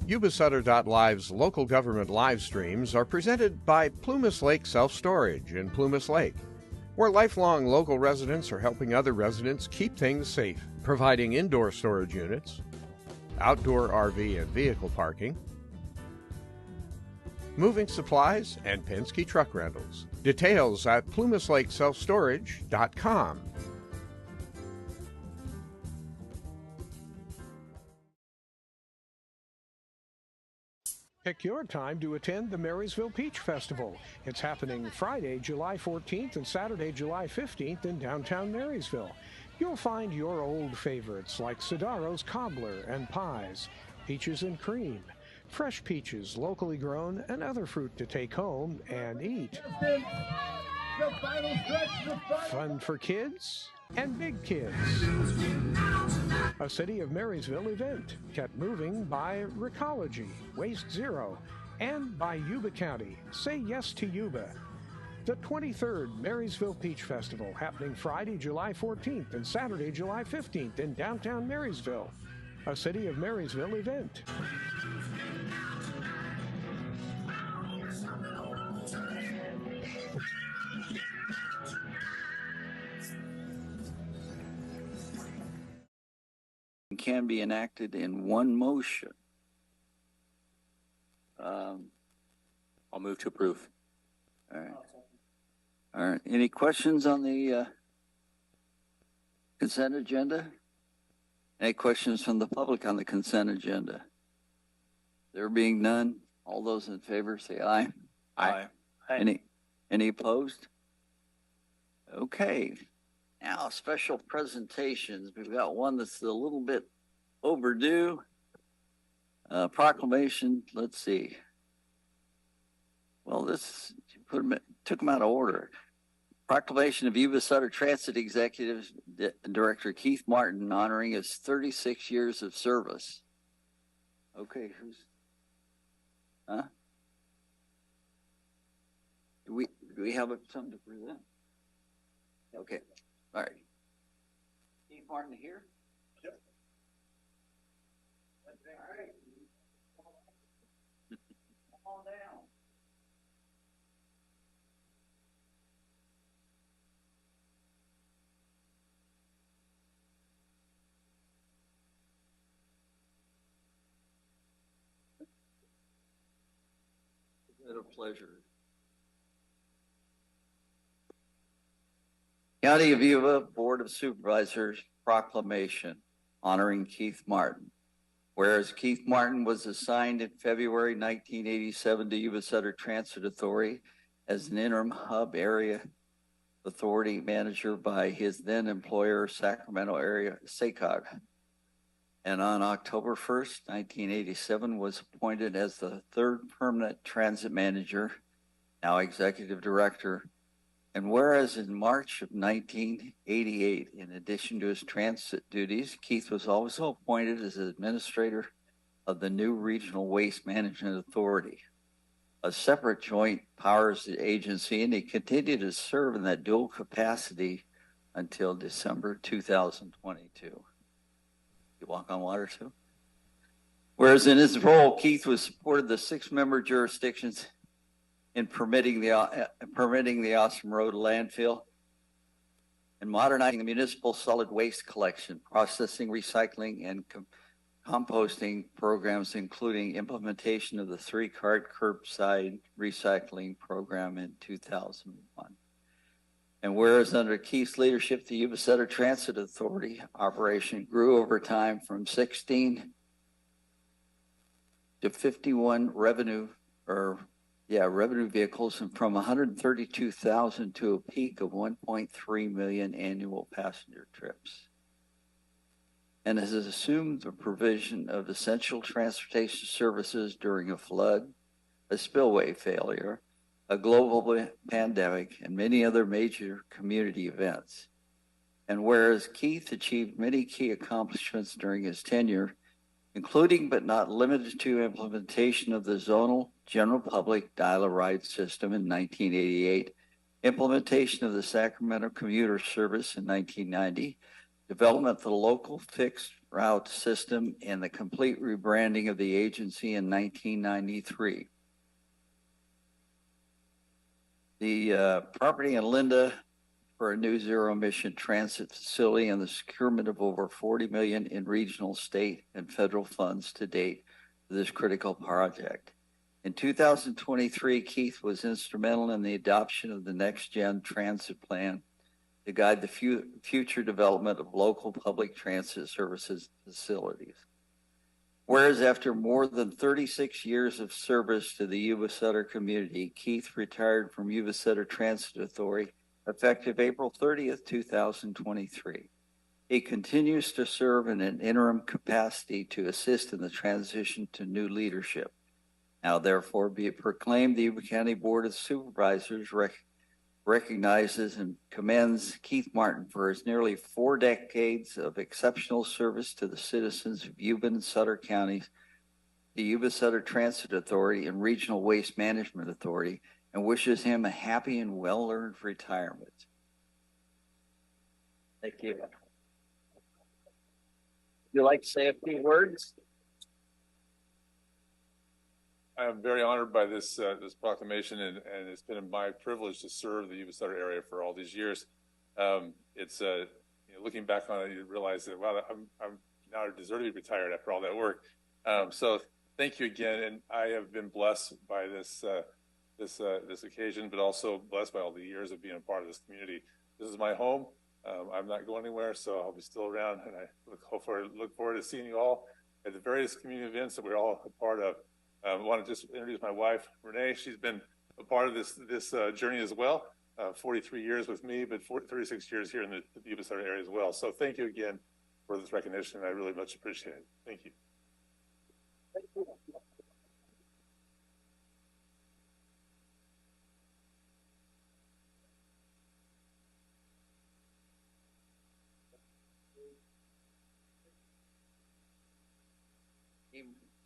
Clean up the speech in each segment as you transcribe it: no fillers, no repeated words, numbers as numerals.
Yuba-Sutter.live's local government live streams are presented by Plumas Lake Self Storage in Plumas Lake, where lifelong local residents are helping other residents keep things safe, providing indoor storage units, outdoor RV and vehicle parking, moving supplies, and Penske truck rentals. Details at plumaslakeselfstorage.com. Pick your time to attend the Marysville Peach Festival. It's happening Friday, July 14th and Saturday, July 15th in downtown Marysville. You'll find your old favorites like Sidaro's Cobbler and Pies, Peaches and Cream, fresh peaches locally grown, and other fruit to take home and eat. Fun for kids and big kids. A City of Marysville event kept moving by Recology, Waste Zero, and by Yuba County. Say yes to Yuba. The 23rd Marysville Peach Festival happening Friday, July 14th and Saturday, July 15th in downtown Marysville. A City of Marysville event. Can be enacted in one motion. I'll move to approve. All right. All right. Any questions on the consent agenda? Any questions from the public on the consent agenda? There being none, all those in favor say aye. Aye. Any opposed? Okay. Now, special presentations. We've got one that's a little bit overdue. Proclamation, let's see. Well, this took them out of order. Proclamation of Yuba-Sutter Transit Executive Director Keith Martin honoring his 36 years of service. Okay, huh? Do we have something to present? Okay. All right. Keith Martin here? Yep. All right. Come on down. It's a pleasure. County of Yuba Board of Supervisors proclamation honoring Keith Martin. Whereas Keith Martin was assigned in February 1987 to Yuba-Sutter Transit Authority as an interim hub area authority manager by his then employer, Sacramento area SACOG. And on October 1st, 1987 was appointed as the third permanent transit manager, now executive director. And whereas in March of 1988, in addition to his transit duties, Keith was also appointed as administrator of the new Regional Waste Management Authority, a separate joint powers agency, and he continued to serve in that dual capacity until December 2022. You walk on water too? Whereas in his role, Keith was supported the 6-member jurisdictions in permitting the Awesome Road landfill and modernizing the municipal solid waste collection, processing, recycling, and composting programs, including implementation of the 3-cart curbside recycling program in 2001. And whereas under Keith's leadership, the Yuba-Sutter Transit Authority operation grew over time from 16 to 51 revenue vehicles, and from 132,000 to a peak of 1.3 million annual passenger trips. And has assumed the provision of essential transportation services during a flood, a spillway failure, a global pandemic, and many other major community events. And whereas Keith achieved many key accomplishments during his tenure, including but not limited to implementation of the zonal general public dial-a-ride system in 1988, implementation of the Sacramento commuter service in 1990, development of the local fixed route system and the complete rebranding of the agency in 1993. The property in Linda for a new zero-emission transit facility and the securement of over $40 million in regional, state, and federal funds to date for this critical project. In 2023, Keith was instrumental in the adoption of the next-gen transit plan to guide the future development of local public transit services facilities. Whereas after more than 36 years of service to the Yuba-Sutter community, Keith retired from Yuba-Sutter Transit Authority effective April 30th, 2023. He continues to serve in an interim capacity to assist in the transition to new leadership. Now, therefore, be it proclaimed, the Yuba County Board of Supervisors recognizes and commends Keith Martin for his nearly 4 decades of exceptional service to the citizens of Yuba and Sutter counties, the Yuba-Sutter Transit Authority, and Regional Waste Management Authority, and wishes him a happy and well-earned retirement. Thank you. Would you like to say a few words? I am very honored by this this proclamation, and it's been my privilege to serve the Yuba-Sutter area for all these years. It's looking back on it, you realize that wow, I'm now deserve to be retired after all that work. So thank you again, and I have been blessed by this this occasion, but also blessed by all the years of being a part of this community. This is my home. I'm not going anywhere, so I'll be still around, and I look forward to seeing you all at the various community events that we're all a part of. I want to just introduce my wife, Renee. She's been a part of this journey as well. 43 years with me, but 36 years here in the Yuba-Sutter area as well. So thank you again for this recognition. I really much appreciate it. Thank you.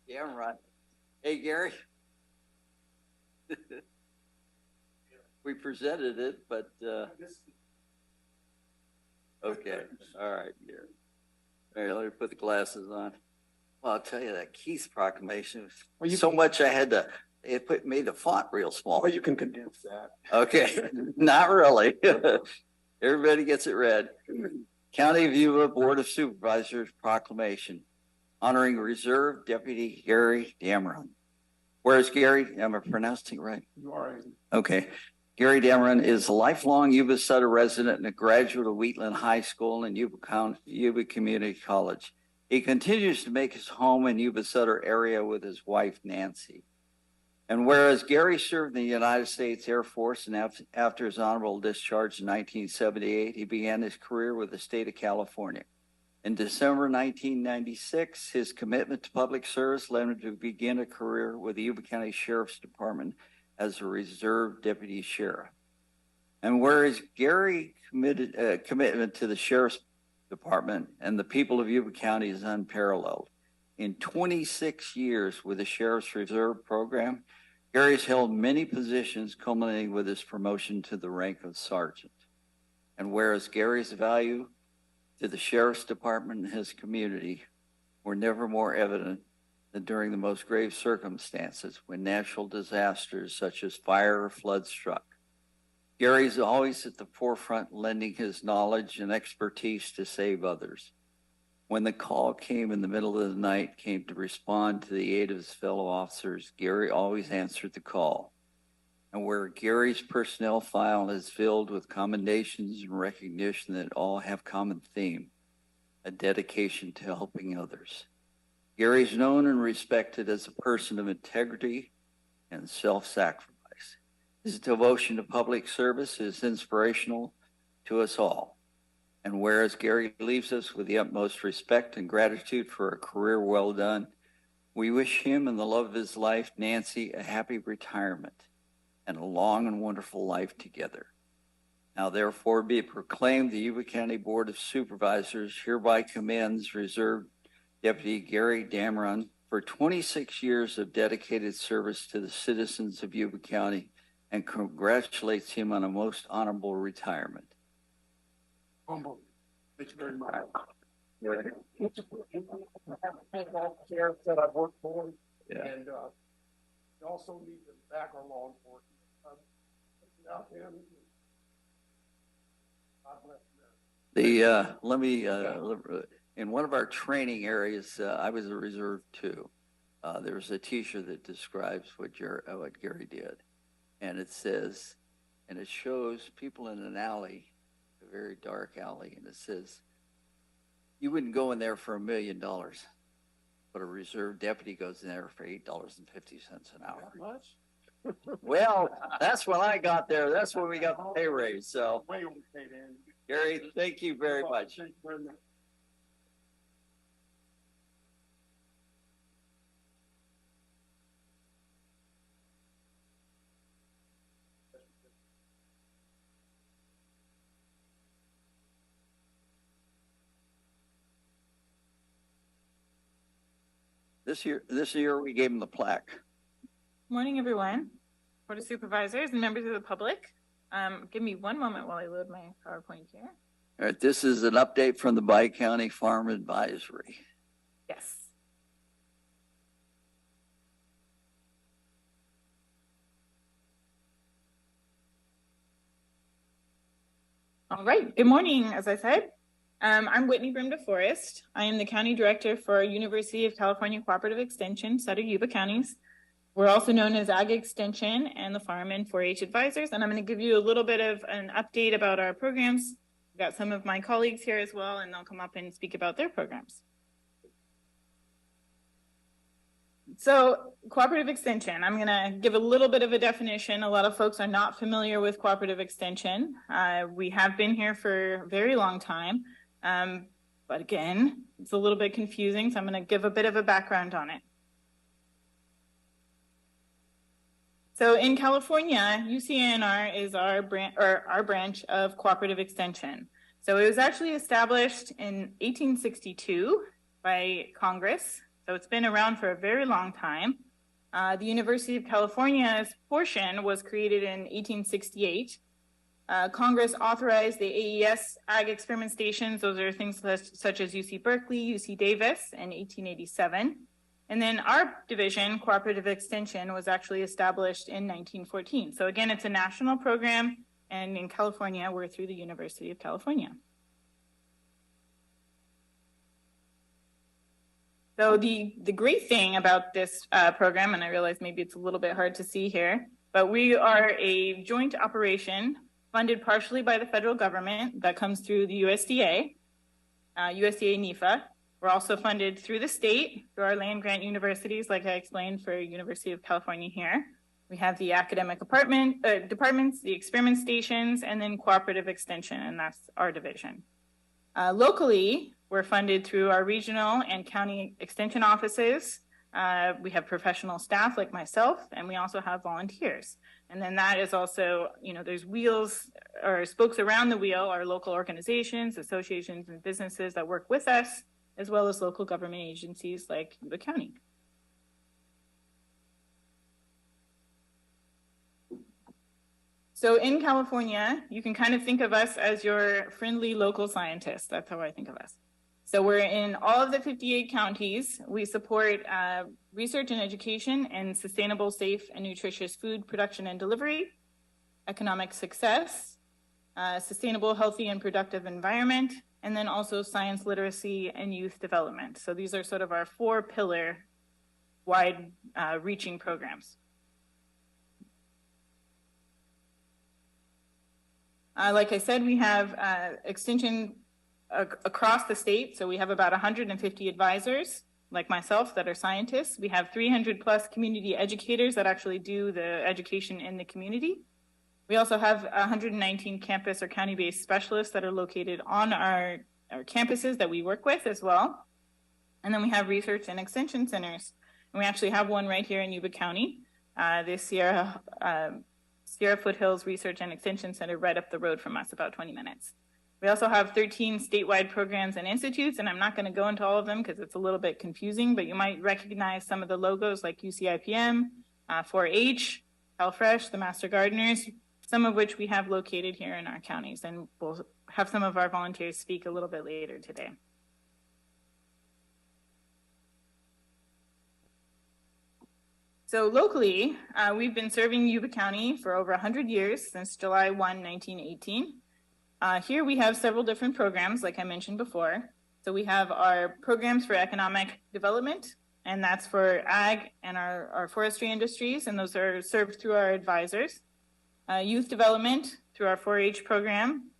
Yeah, right. Hey, Gary. We presented it, but okay. All right, Gary. All right, let me put the glasses on. Well, I'll tell you that Keith's proclamation was so much I had to, made the font real small. Well, you can condense that. Okay, not really. Everybody gets it read. County of Yuba Board of Supervisors proclamation honoring Reserve Deputy Gary Dameron. Whereas Gary, am I pronouncing it right? You are. Okay. Gary Dameron is a lifelong Yuba-Sutter resident and a graduate of Wheatland High School and Yuba Community College. He continues to make his home in Yuba-Sutter area with his wife, Nancy. And whereas Gary served in the United States Air Force, and after his honorable discharge in 1978, he began his career with the state of California. In December 1996, his commitment to public service led him to begin a career with the Yuba County Sheriff's Department as a reserve deputy sheriff. And whereas Gary's commitment to the Sheriff's Department and the people of Yuba County is unparalleled. In 26 years with the Sheriff's Reserve Program, Gary's held many positions, culminating with his promotion to the rank of sergeant. And whereas Gary's value to the Sheriff's Department and his community were never more evident than during the most grave circumstances when natural disasters such as fire or flood struck. Gary's always at the forefront, lending his knowledge and expertise to save others. When the call came in the middle of the night, came to respond to the aid of his fellow officers, Gary always answered the call. And where Gary's personnel file is filled with commendations and recognition that all have common theme, a dedication to helping others. Gary's known and respected as a person of integrity and self-sacrifice. His devotion to public service is inspirational to us all. And whereas Gary leaves us with the utmost respect and gratitude for a career well done, we wish him and the love of his life, Nancy, a happy retirement and a long and wonderful life together. Now, therefore, be it proclaimed, the Yuba County Board of Supervisors hereby commends Reserve Deputy Gary Dameron for 26 years of dedicated service to the citizens of Yuba County and congratulates him on a most honorable retirement. Humble. Thank you very much. Sheriff that I've worked for, Yeah. and we also need to back our law enforcement. Without him, God bless America. Let me, in one of our training areas, I was a reserve too. There was a t-shirt that describes what Gary did. And it says, and it shows people in an alley, a very dark alley, and it says, you wouldn't go in there for $1 million, but a reserve deputy goes in there for $8.50 an hour. That much? Well, that's when I got there. That's when we got the pay raise. So, Way overpaid, Andy. Gary, thank you very much. Thank you very much. This year we gave him the plaque. Morning, everyone. Board of Supervisors and members of the public. Give me one moment while I load my PowerPoint here. All right, this is an update from the Bi-County Farm Advisory. Yes. All right. Good morning, as I said. I'm Whitney Brim DeForest. I am the County Director for University of California Cooperative Extension, Sutter Yuba counties. We're also known as Ag Extension and the Farm and 4-H Advisors. And I'm going to give you a little bit of an update about our programs. We've got some of my colleagues here as well, and they'll come up and speak about their programs. So cooperative extension, I'm going to give a little bit of a definition. A lot of folks are not familiar with cooperative extension. We have been here for a very long time. But again, it's a little bit confusing, so I'm going to give a bit of a background on it. So in California, UCNR is our branch of cooperative extension. So it was actually established in 1862 by Congress. So it's been around for a very long time. The University of California's portion was created in 1868. Congress authorized the AES Ag Experiment Stations. Those are things such as UC Berkeley, UC Davis in 1887. And then our division, Cooperative Extension, was actually established in 1914. So again, it's a national program, and in California, we're through the University of California. So the great thing about this program, and I realize maybe it's a little bit hard to see here, but we are a joint operation funded partially by the federal government that comes through the USDA, USDA NEFA. We're also funded through the state, through our land grant universities, like I explained for University of California here. We have the academic departments, the experiment stations, and then cooperative extension, and that's our division. Locally, we're funded through our regional and county extension offices. We have professional staff like myself, and we also have volunteers. And then that is also, there's wheels or spokes around the wheel, our local organizations, associations, and businesses that work with us, as well as local government agencies like Yuba County. So in California, you can kind of think of us as your friendly local scientists. That's how I think of us. So we're in all of the 58 counties. We support research and education in sustainable, safe, and nutritious food production and delivery, economic success, sustainable, healthy, and productive environment, and then also science literacy and youth development. So these are sort of our 4-pillar wide reaching programs. Like I said, we have extension across the state. So we have about 150 advisors like myself that are scientists. We have 300 plus community educators that actually do the education in the community. We also have 119 campus or county-based specialists that are located on our campuses that we work with as well. And then we have research and extension centers. And we actually have one right here in Yuba County, the Sierra Foothills Research and Extension Center right up the road from us, about 20 minutes. We also have 13 statewide programs and institutes, and I'm not going to go into all of them because it's a little bit confusing, but you might recognize some of the logos like UCIPM, 4-H, HealthFresh, the Master Gardeners, some of which we have located here in our counties, and we'll have some of our volunteers speak a little bit later today. So locally, we've been serving Yuba County for over 100 years, since July 1, 1918. Here we have several different programs, like I mentioned before. So we have our programs for economic development, and that's for ag and our forestry industries, and those are served through our advisors. Youth development through our 4-H program.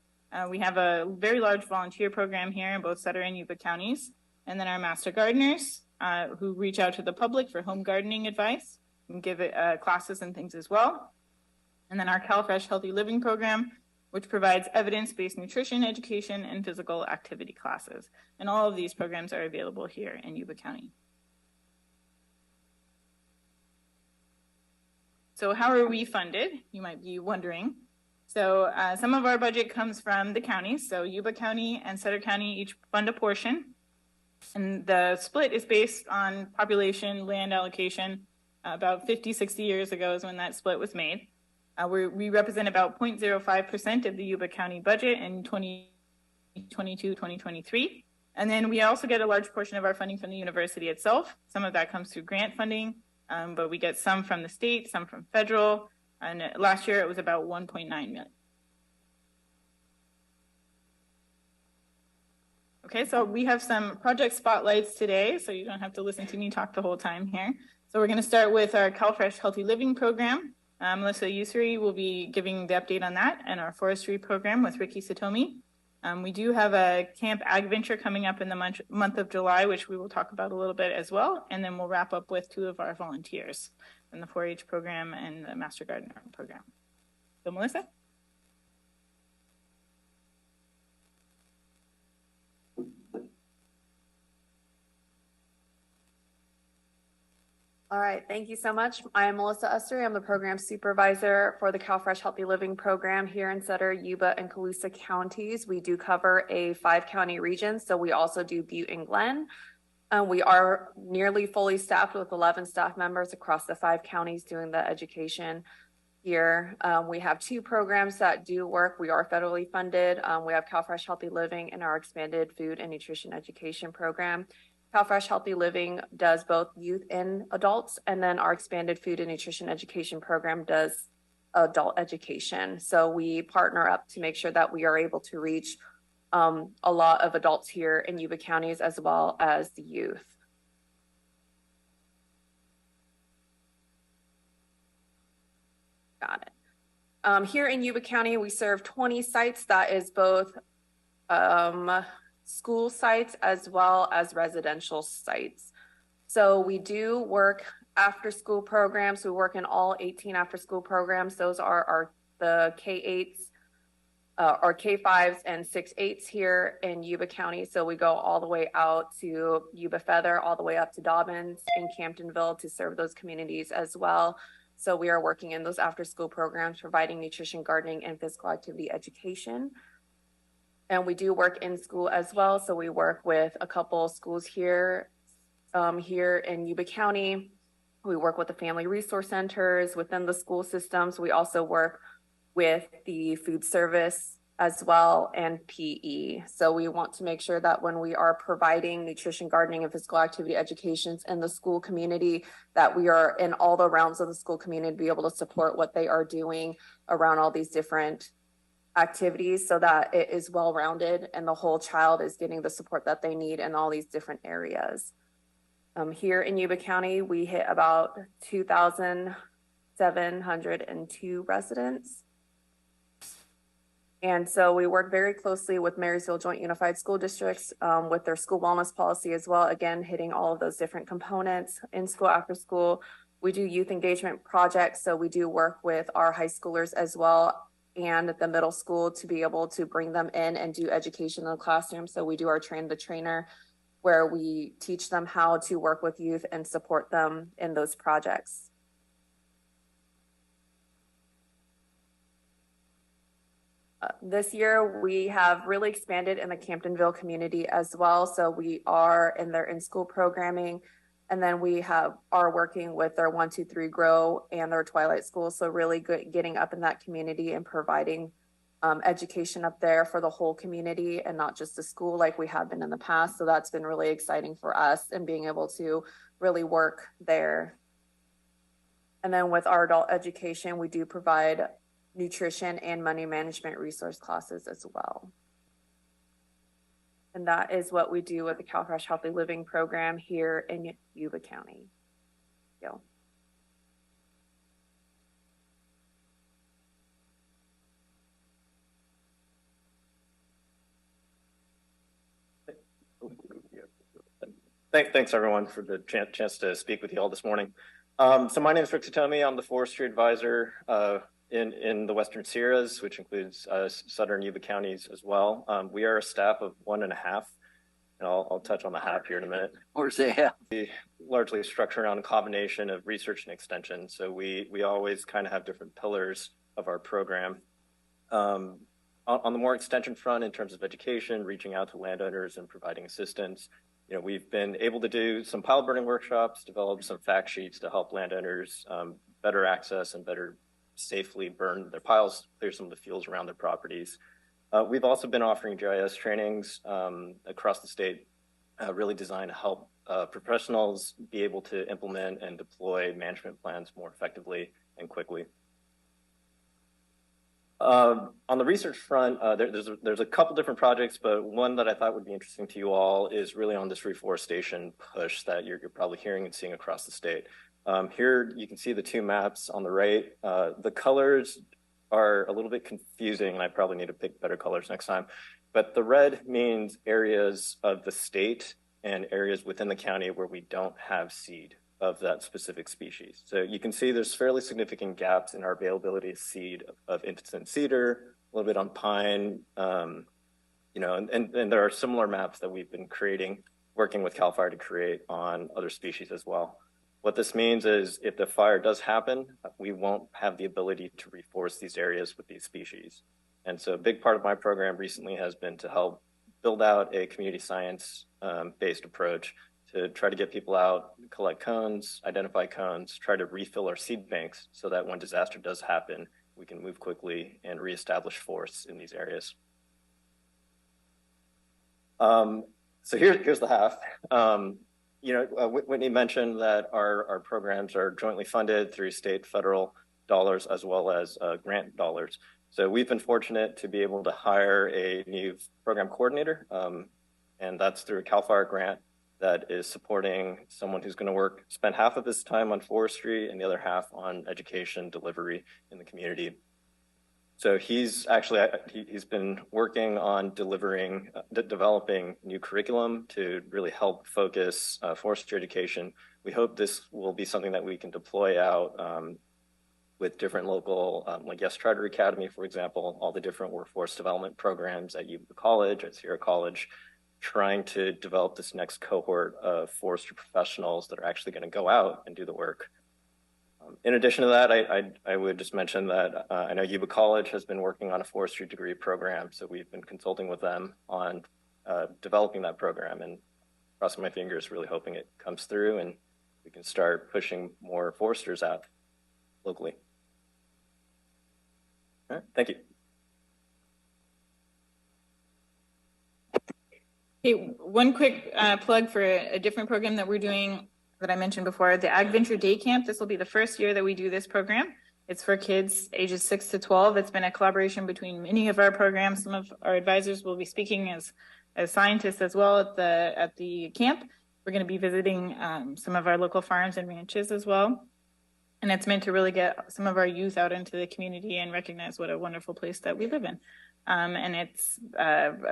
We have a very large volunteer program here in both Sutter and Yuba counties. And then our master gardeners who reach out to the public for home gardening advice and give classes and things as well. And then our CalFresh Healthy Living program, which provides evidence-based nutrition, education, and physical activity classes. And all of these programs are available here in Yuba County. So how are we funded? You might be wondering. So some of our budget comes from the counties. So Yuba County and Sutter County each fund a portion. And the split is based on population, land allocation. About 50, 60 years ago is when that split was made. We represent about 0.05% of the Yuba County budget in 2022, 2023. And then we also get a large portion of our funding from the university itself. Some of that comes through grant funding, but we get some from the state, some from federal. And last year it was about 1.9 million. Okay, so we have some project spotlights today, so you don't have to listen to me talk the whole time here. So we're going to start with our CalFresh Healthy Living program. Melissa Usuri will be giving the update on that, and our forestry program with Ricky Satomi. We do have a Camp Ag Venture coming up in the month of July, which we will talk about a little bit as well. And then we'll wrap up with 2 of our volunteers in the 4-H program and the Master Gardener program. So Melissa? All right, thank you so much. I am Melissa Usuri. I'm the program supervisor for the CalFresh Healthy Living program here in Sutter, Yuba, and Colusa counties. We do cover a 5-county region, so we also do Butte and Glenn. We are nearly fully staffed with 11 staff members across the 5 counties doing the education here. We have 2 programs that do work. We are federally funded. We have CalFresh Healthy Living and our expanded food and nutrition education program. CalFresh Healthy Living does both youth and adults, and then our expanded food and nutrition education program does adult education. So we partner up to make sure that we are able to reach a lot of adults here in Yuba counties as well as the youth. Got it. Here in Yuba County, we serve 20 sites. That is both school sites as well as residential sites. So we do work after school programs. We work in all 18 after school programs. Those are the K-8s or K-5s and 6-8s here in Yuba County. So we go all the way out to Yuba-Fair, all the way up to Dobbins and Camptonville to serve those communities as well. So we are working in those after school programs, providing nutrition, gardening, and physical activity education. And we do work in school as well. So we work with a couple schools here in Yuba County. We work with the family resource centers within the school systems. We also work with the food service as well and PE. So we want to make sure that when we are providing nutrition, gardening, and physical activity educations in the school community, that we are in all the realms of the school community to be able to support what they are doing around all these different activities so that it is well-rounded and the whole child is getting the support that they need in all these different areas. Here in Yuba County, we hit about 2,702 residents. And so we work very closely with Marysville Joint Unified School Districts with their school wellness policy as well, again, hitting all of those different components in school, after school. We do youth engagement projects, so we do work with our high schoolers as well and the middle school to be able to bring them in and do education in the classroom. So we do our train the trainer, where we teach them how to work with youth and support them in those projects. This year, we have really expanded in the Camptonville community as well. So we are in their in-school programming. And then we are working with their 1, 2, 3 Grow and their Twilight School. So really good getting up in that community and providing education up there for the whole community and not just the school like we have been in the past. So that's been really exciting for us and being able to really work there. And then with our adult education, we do provide nutrition and money management resource classes as well. And that is what we do with the CalFresh Healthy Living program here in Yuba County. Yeah. Thanks everyone for the chance to speak with you all this morning. So my name is Rick Satomi. I'm the forestry advisor in the Western Sierras, which includes southern Yuba counties as well. We are a staff of 1.5, and I'll touch on the half here in a minute. Where's the half? We largely structure around a combination of research and extension. So we always kind of have different pillars of our program. On the more extension front, in terms of education, reaching out to landowners and providing assistance, you know, we've been able to do some pile burning workshops, develop some fact sheets to help landowners better access and better safely burn their piles, clear some of the fuels around their properties. We've also been offering GIS trainings across the state, really designed to help professionals be able to implement and deploy management plans more effectively and quickly. On the research front, there's a couple different projects, but one that I thought would be interesting to you all is really on this reforestation push that you're probably hearing and seeing across the state. Here you can see the two maps on the right. The colors are a little bit confusing, and I probably need to pick better colors next time. But the red means areas of the state and areas within the county where we don't have seed of that specific species. So you can see there's fairly significant gaps in our availability of seed of incident cedar, a little bit on pine, you know, and there are similar maps that we've been creating, working with CAL FIRE to create on other species as well. What this means is if the fire does happen, we won't have the ability to reforest these areas with these species. And so a big part of my program recently has been to help build out a community science based approach to try to get people out, collect cones, identify cones, try to refill our seed banks so that when disaster does happen, we can move quickly and reestablish forests in these areas. So here's the half. You know, Whitney mentioned that our programs are jointly funded through state, federal dollars, as well as grant dollars. So we've been fortunate to be able to hire a new program coordinator, and that's through a CAL FIRE grant that is supporting someone who's going to spend half of his time on forestry and the other half on education delivery in the community. So he's been working on developing new curriculum to really help focus forestry education. We hope this will be something that we can deploy out with different local, like Yes Charter Academy, for example, all the different workforce development programs at Yuba College, at Sierra College, trying to develop this next cohort of forestry professionals that are actually going to go out and do the work. In addition to that, I would just mention that I know Yuba College has been working on a forestry degree program, so we've been consulting with them on developing that program, and crossing my fingers, really hoping it comes through and we can start pushing more foresters out locally. All right, thank you. Okay, one quick plug for a different program that we're doing that I mentioned before, the Ag Venture Day Camp. This will be the first year that we do this program. It's for kids ages 6 to 12. It's been a collaboration between many of our programs. Some of our advisors will be speaking as scientists as well at the camp. We're going to be visiting some of our local farms and ranches as well. And it's meant to really get some of our youth out into the community and recognize what a wonderful place that we live in. And it's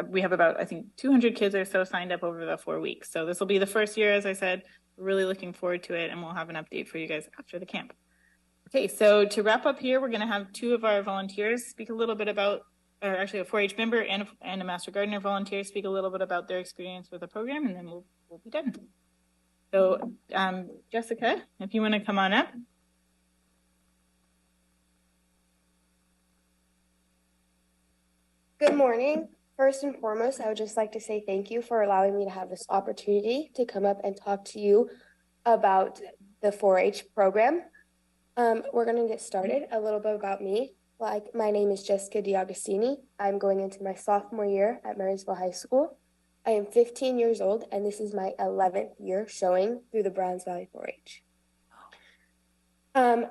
we have about, I think, 200 kids or so signed up over the 4 weeks. So this will be the first year, as I said. We're really looking forward to it, and we'll have an update for you guys after the camp. Okay, so to wrap up here, we're going to have 2 of our volunteers speak a little bit about, or actually a 4-H member and a Master Gardener volunteer speak a little bit about their experience with the program, and then we'll be done. So Jessica, if you want to come on up. Good morning. First and foremost, I would just like to say thank you for allowing me to have this opportunity to come up and talk to you about the 4-H program. We're going to get started. A little bit about me. My name is Jessica D'Agostini. I'm going into my sophomore year at Marysville High School. I am 15 years old, and this is my 11th year showing through the Browns Valley 4-H. Um,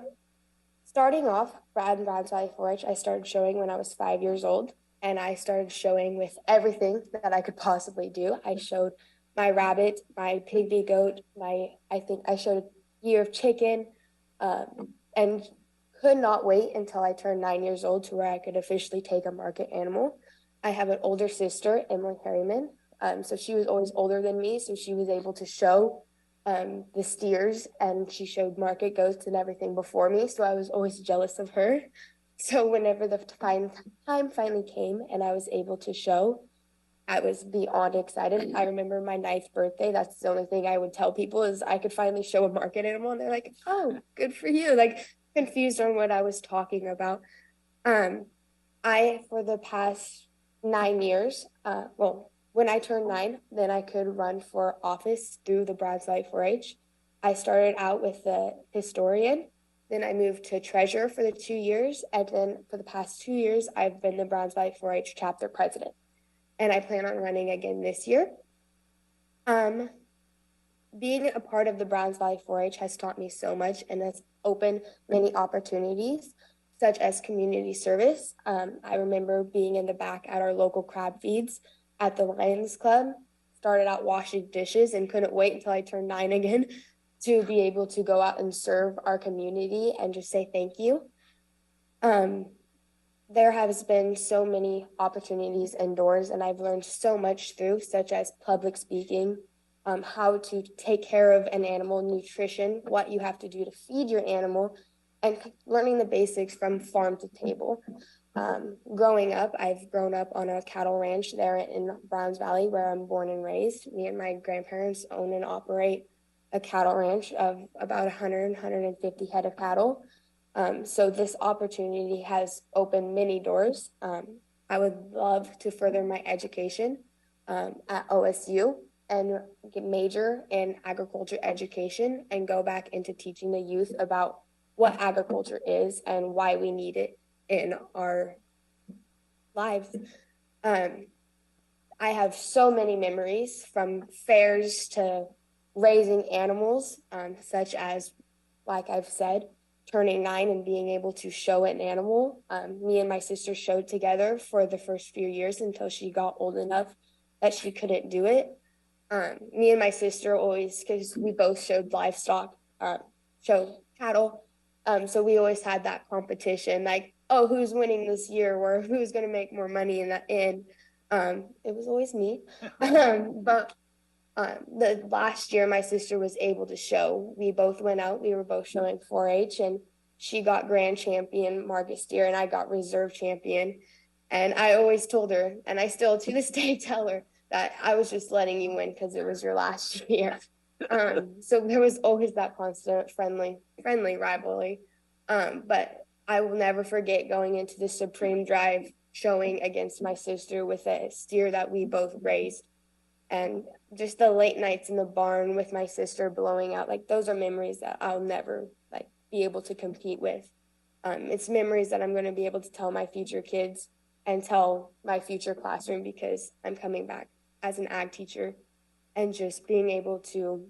Starting off, Browns Valley 4-H, I started showing when I was 5 years old, and I started showing with everything that I could possibly do. I showed my rabbit, my pygmy goat, I think I showed a year of chicken, and could not wait until I turned 9 years old to where I could officially take a market animal. I have an older sister, Emily Harriman. So she was always older than me, so she was able to show the steers, and she showed market goats and everything before me. So I was always jealous of her. So whenever the time finally came and I was able to show, I was beyond excited. I remember my 9th birthday. That's the only thing I would tell people is I could finally show a market animal, and they're like, "Oh, good for you!" Like confused on what I was talking about. For the past 9 years, when I turned 9, then I could run for office through the Browns Valley 4-H. I started out with the historian, then I moved to treasurer for the 2 years, and then for the past 2 years, I've been the Browns Valley 4-H chapter president, and I plan on running again this year. Being a part of the Browns Valley 4-H has taught me so much and has opened many opportunities, such as community service. I remember being in the back at our local crab feeds at the Lions Club, started out washing dishes and couldn't wait until I turned 9 again to be able to go out and serve our community and just say thank you. There has been so many opportunities and doors, and I've learned so much through, such as public speaking, how to take care of an animal, nutrition, what you have to do to feed your animal, and learning the basics from farm to table. Growing up, I've grown up on a cattle ranch there in Browns Valley, where I'm born and raised. Me and my grandparents own and operate a cattle ranch of about 100, 150 head of cattle. So this opportunity has opened many doors. I would love to further my education at OSU and major in agriculture education and go back into teaching the youth about what agriculture is and why we need it in our lives. I have so many memories from fairs to raising animals, such as, like I've said, turning 9 and being able to show an animal. Me and my sister showed together for the first few years until she got old enough that she couldn't do it. Me and my sister always, because we both showed livestock, showed cattle. So we always had that competition, like, oh, who's winning this year, or who's going to make more money in the end. It was always me. But the last year my sister was able to show. We both went out. We were both showing 4-H, and she got grand champion market steer, and I got reserve champion. And I always told her, and I still to this day tell her, that I was just letting you win because it was your last year. So there was always that constant friendly rivalry. But I will never forget going into the Supreme Drive showing against my sister with a steer that we both raised. And just the late nights in the barn with my sister blowing out, like those are memories that I'll never be able to compete with. It's memories that I'm going to be able to tell my future kids and tell my future classroom, because I'm coming back as an ag teacher, and just being able to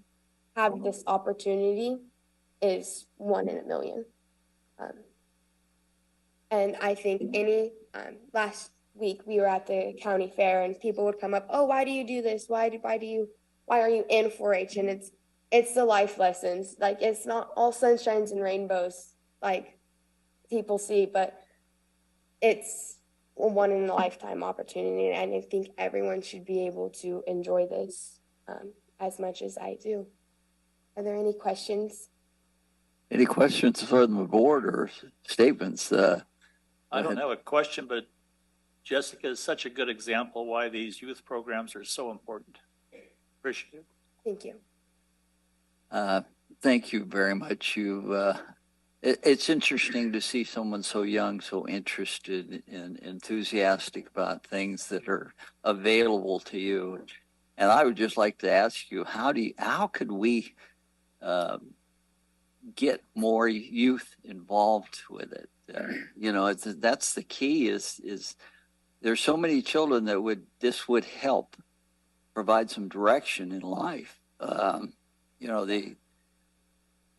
have this opportunity is 1 in a million. And I think last week we were at the county fair and people would come up, oh, why do you do this? Why are you in 4-H? And it's the life lessons. Like, it's not all sunshines and rainbows like people see, but it's a 1 in a lifetime opportunity. And I think everyone should be able to enjoy this as much as I do. Are there any questions? Any questions from the board or statements? I don't have a question, but Jessica is such a good example why these youth programs are so important. Appreciate it. Thank you. Thank you very much. It's interesting to see someone so young, so interested and enthusiastic about things that are available to you. And I would just like to ask you, how could we get more youth involved with it? That's the key. Is there's so many children that this would help provide some direction in life.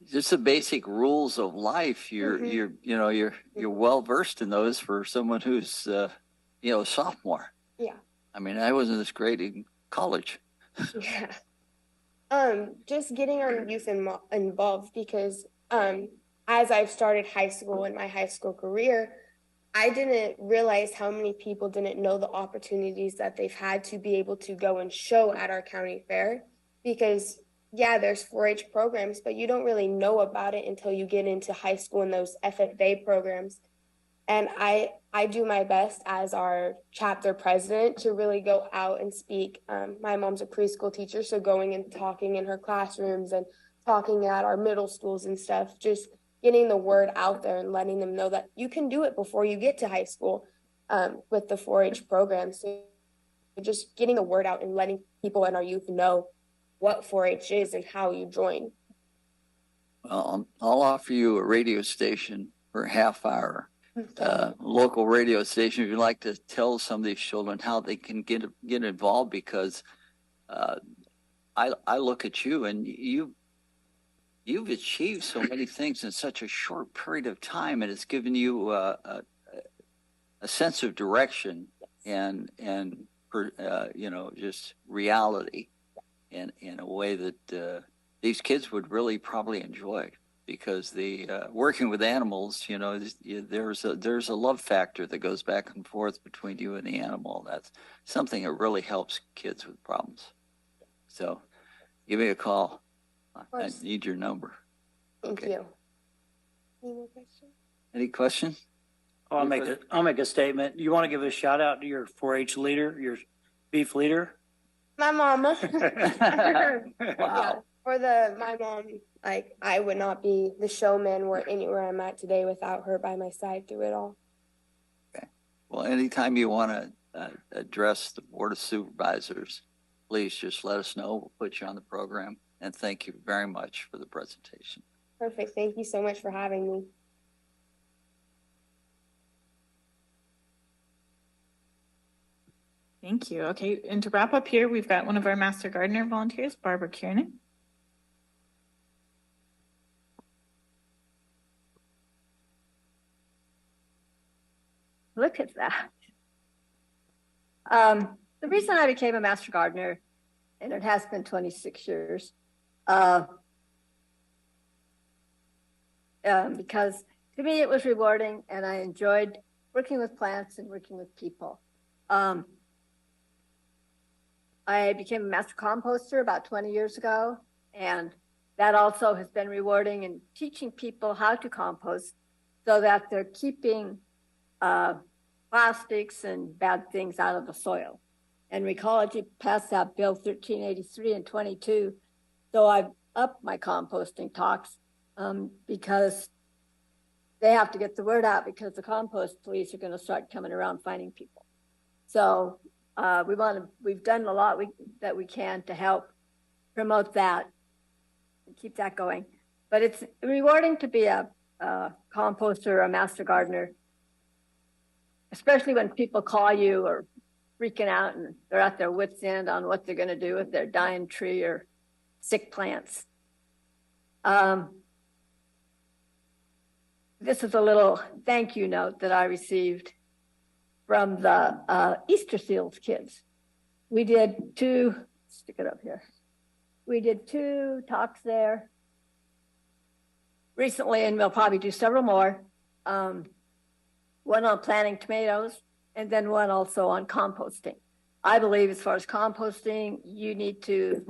just the basic rules of life. You're well versed in those for someone who's a sophomore. Yeah. I mean, I wasn't this great in college. Yeah. Just getting our youth involved because as I've started high school in my high school career, I didn't realize how many people didn't know the opportunities that they've had to be able to go and show at our county fair because yeah, there's 4-H programs, but you don't really know about it until you get into high school and those FFA programs. And I do my best as our chapter president to really go out and speak. My mom's a preschool teacher, so going and talking in her classrooms and talking at our middle schools and stuff, just getting the word out there and letting them know that you can do it before you get to high school with the 4-H program. So just getting the word out and letting people in our youth know what 4-H is and how you join. Well, I'll offer you a radio station for a half hour. Local radio station, if you'd like to tell some of these children how they can get involved, because I look at you and you've achieved so many things in such a short period of time, and it's given you a sense of direction and just reality in a way that these kids would really probably enjoy. Because the working with animals, there's a love factor that goes back and forth between you and the animal. That's something that really helps kids with problems. So, give me a call. I need your number. Thank you. Any more questions? Any questions? I'll make a statement. You want to give a shout out to your 4-H leader, your beef leader? My mama. Wow. Yeah. My mom, I would not be the showman or anywhere I'm at today without her by my side through it all. Okay. Well, anytime you want to address the Board of Supervisors, please just let us know. We'll put you on the program. And thank you very much for the presentation. Perfect. Thank you so much for having me. Thank you. Okay, and to wrap up here, we've got one of our Master Gardener volunteers, Barbara Kiernan. Look at that. The reason I became a Master Gardener, and it has been 26 years, because to me it was rewarding and I enjoyed working with plants and working with people. I became a master composter about 20 years ago, and that also has been rewarding in teaching people how to compost so that they're keeping plastics and bad things out of the soil. And Recology passed out Bill 1383 and 22, so I've upped my composting talks because they have to get the word out, because the compost police are going to start coming around finding people. So we've done a lot that we can to help promote that and keep that going. But it's rewarding to be a composter or a master gardener, especially when people call you or freaking out and they're at their wits' end on what they're going to do with their dying tree or sick plants. This is a little thank you note that I received from the Easter Seals kids. We did stick it up here. We did 2 talks there recently, and we'll probably do several more. One on planting tomatoes, and then one also on composting. I believe as far as composting, you need to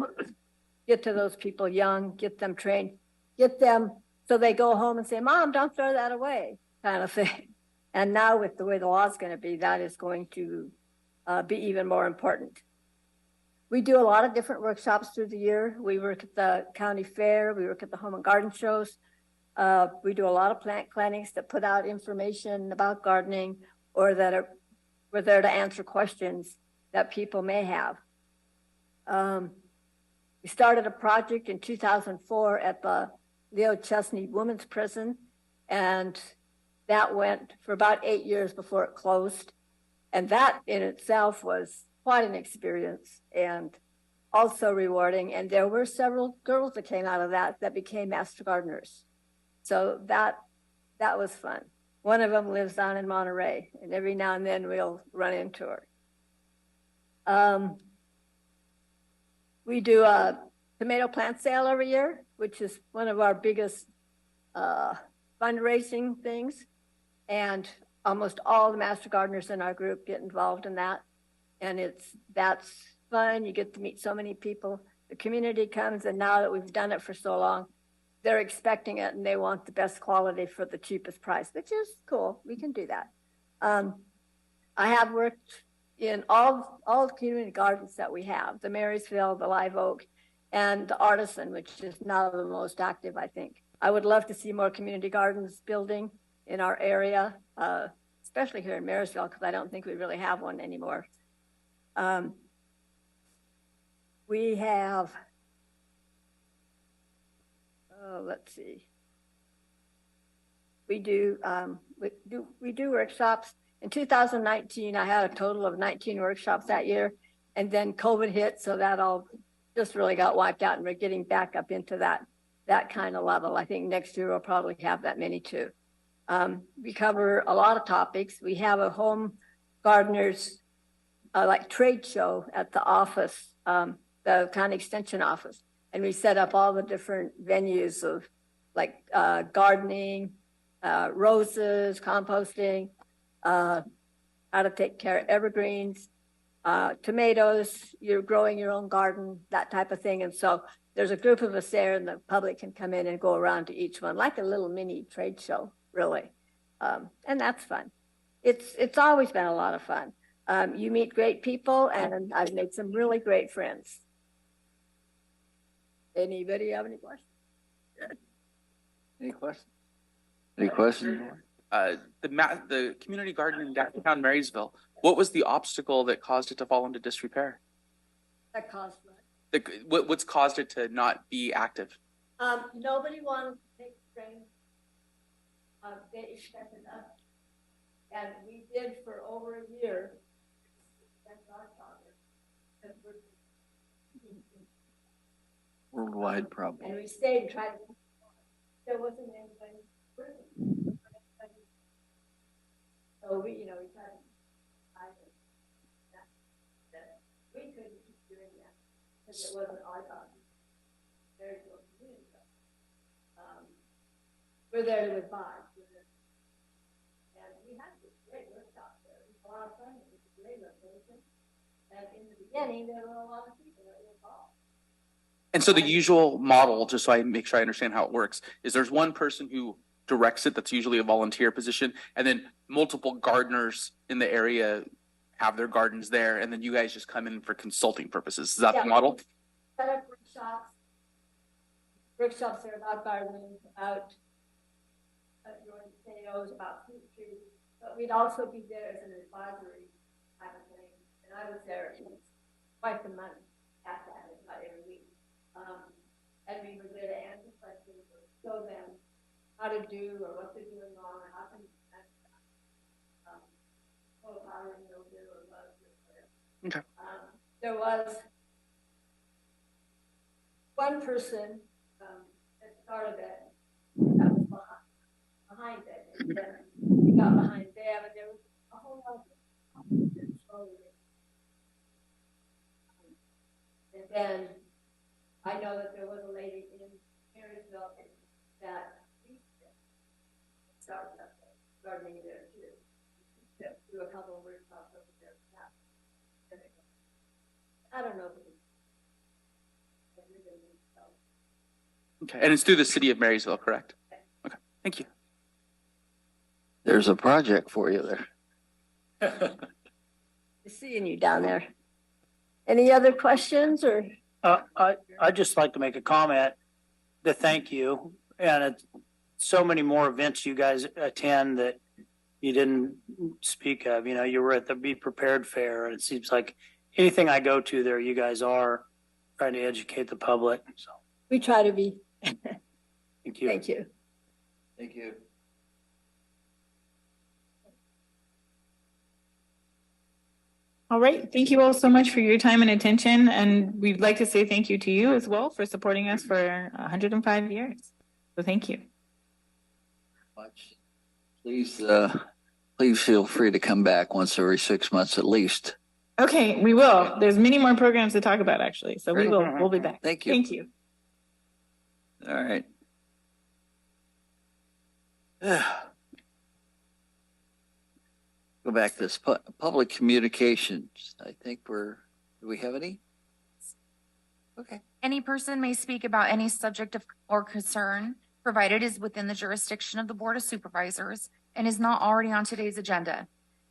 get to those people young, get them trained, get them so they go home and say, Mom, don't throw that away, kind of thing. And now with the way the law is going to be, that is going to be even more important. We do a lot of different workshops through the year. We work at the county fair. We work at the home and garden shows. We do a lot of plant clinics that put out information about gardening, or that we're there to answer questions that people may have. We started a project in 2004 at the Leo Chesney Women's Prison, and that went for about 8 years before it closed. And that in itself was quite an experience. And also rewarding. And there were several girls that came out of that became master gardeners. So that was fun. One of them lives down in Monterey, and every now and then we'll run into her. We do a tomato plant sale every year, which is one of our biggest fundraising things. And almost all the master gardeners in our group get involved in that. And that's fun. You get to meet so many people. The community comes, and now that we've done it for so long, they're expecting it and they want the best quality for the cheapest price, which is cool. We can do that. I have worked in all the community gardens that we have, the Marysville, the Live Oak, and the Artisan, which is now the most active, I think. I would love to see more community gardens building in our area, especially here in Marysville, because I don't think we really have one anymore. We have, let's see. We do workshops. In 2019, I had a total of 19 workshops that year, and then COVID hit, so that all just really got wiped out, and we're getting back up into that kind of level. I think next year we'll probably have that many too. We cover a lot of topics. We have a home gardeners like trade show at the office, the county extension office, and we set up all the different venues of like gardening, roses, composting, how to take care of evergreens, tomatoes, you're growing your own garden, that type of thing. And so there's a group of us there, and the public can come in and go around to each one, like a little mini trade show, really. And that's fun. It's always been a lot of fun. You meet great people, and I've made some really great friends. Anybody have any questions? Any questions? Any questions? The community garden in downtown Marysville, what was the obstacle that caused it to fall into disrepair? That caused what? What's caused it to not be active? Nobody wanted to take the train. They expected us. And we did for over a year. That's our problem. Worldwide problem. And we stayed and tried to. There wasn't anybody. So we tried to hide it. We couldn't keep doing that because it wasn't our job. Very close community. We're there to advise. And we had this great workshop there. It was a lot of fun. It was a great location. And in the beginning, there were a lot of people that were involved. And so the usual model, just so I make sure I understand how it works, is there's one person who directs it. That's usually a volunteer position. And then multiple gardeners in the area have their gardens there. And then you guys just come in for consulting purposes. Is that the model? Set up workshops. Workshops are about gardening, about growing potatoes, about fruit trees. But we'd also be there as an advisory kind of thing. And I was there quite the month after that, about every week. And we were there to answer questions or show them how to do or what they're doing wrong or how can powder and mildew or bugs or whatever. Okay. There was one person that started it that was behind it. And then we got behind them, and there was a whole lot of people. And then I know that there was a lady in Marysville that started up gardening there too. Do a couple of workshops over there. I don't know. Okay, and it's through the city of Marysville, correct? Okay, thank you. There's a project for you there. Seeing you down there. Any other questions or? I'd just like to make a comment to thank you. And it's so many more events you guys attend that you didn't speak of. You know, you were at the Be Prepared Fair, and it seems like anything I go to there, you guys are trying to educate the public. So we try to be. Thank you. Thank you. Thank you. All right. Thank you all so much for your time and attention. And we'd like to say thank you to you as well for supporting us for 105 years. So thank you. Please, please feel free to come back once every 6 months at least. Okay, we will. There's many more programs to talk about actually. So we'll be back. Thank you. Thank you. All right. Go back to this public communications. I think do we have any? Okay. Any person may speak about any subject or concern, provided is within the jurisdiction of the Board of Supervisors and is not already on today's agenda.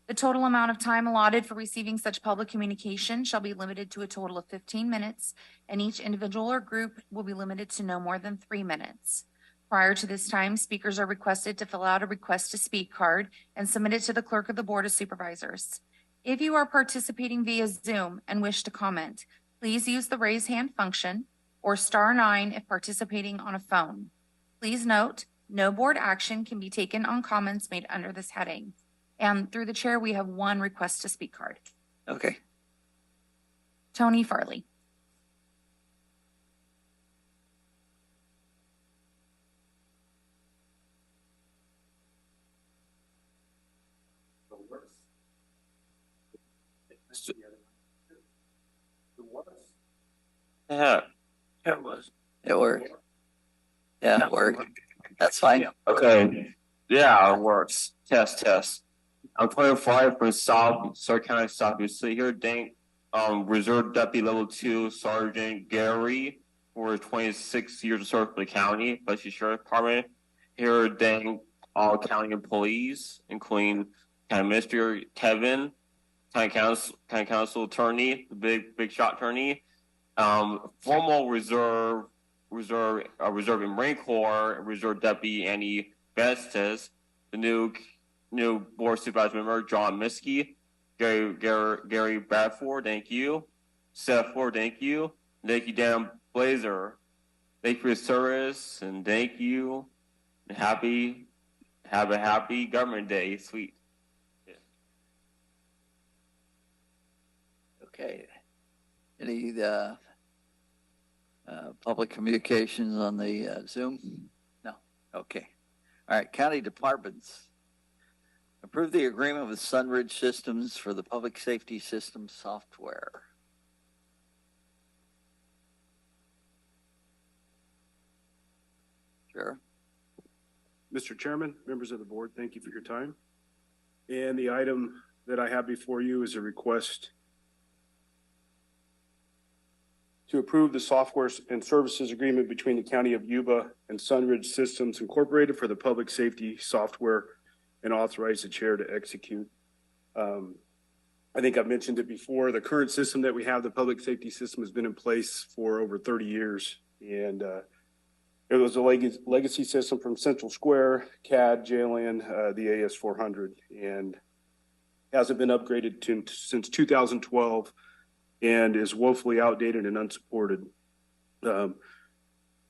The total amount of time allotted for receiving such public communication shall be limited to a total of 15 minutes, and each individual or group will be limited to no more than 3 minutes. Prior to this time, speakers are requested to fill out a request to speak card and submit it to the clerk of the Board of Supervisors. If you are participating via Zoom and wish to comment, please use the raise hand function or *9 if participating on a phone. Please note, no board action can be taken on comments made under this heading. And through the chair, we have one request to speak card. Okay. Tony Farley. Yeah, It was. It worked. Yeah, it worked. That's fine. okay. Yeah, it works. Test. I'm 25 from South County, Southeast. So here, Dank, Reserve Deputy Level 2 Sergeant Gary for 26 years of service for the county, plus the Sheriff Department. Here, Dank, all county employees, including County Administrator Kevin, County Council Attorney, the big shot attorney, formal Reserve and Marine Corps Reserve Deputy Annie Bestes, the new Board Supervisor member John Miskey, Gary Bradford, thank you, Seth Ford, thank you, Dan Blazer, thank you for your service, and thank you, and have a happy Government Day, sweet. Yeah. Okay. Any public communications on the Zoom? No. Okay. All right. County departments. Approve the agreement with Sunridge Systems for the public safety system software. Sure. Mr. Chairman, members of the board, thank you for your time. And the item that I have before you is a request to approve the software and services agreement between the County of Yuba and Sunridge Systems Incorporated for the public safety software and authorize the chair to execute. I think I've mentioned it before. The current system that we have, the public safety system, has been in place for over 30 years. And it was a legacy system from Central Square, CAD, JLN, the AS400, and hasn't been upgraded since 2012 and is woefully outdated and unsupported.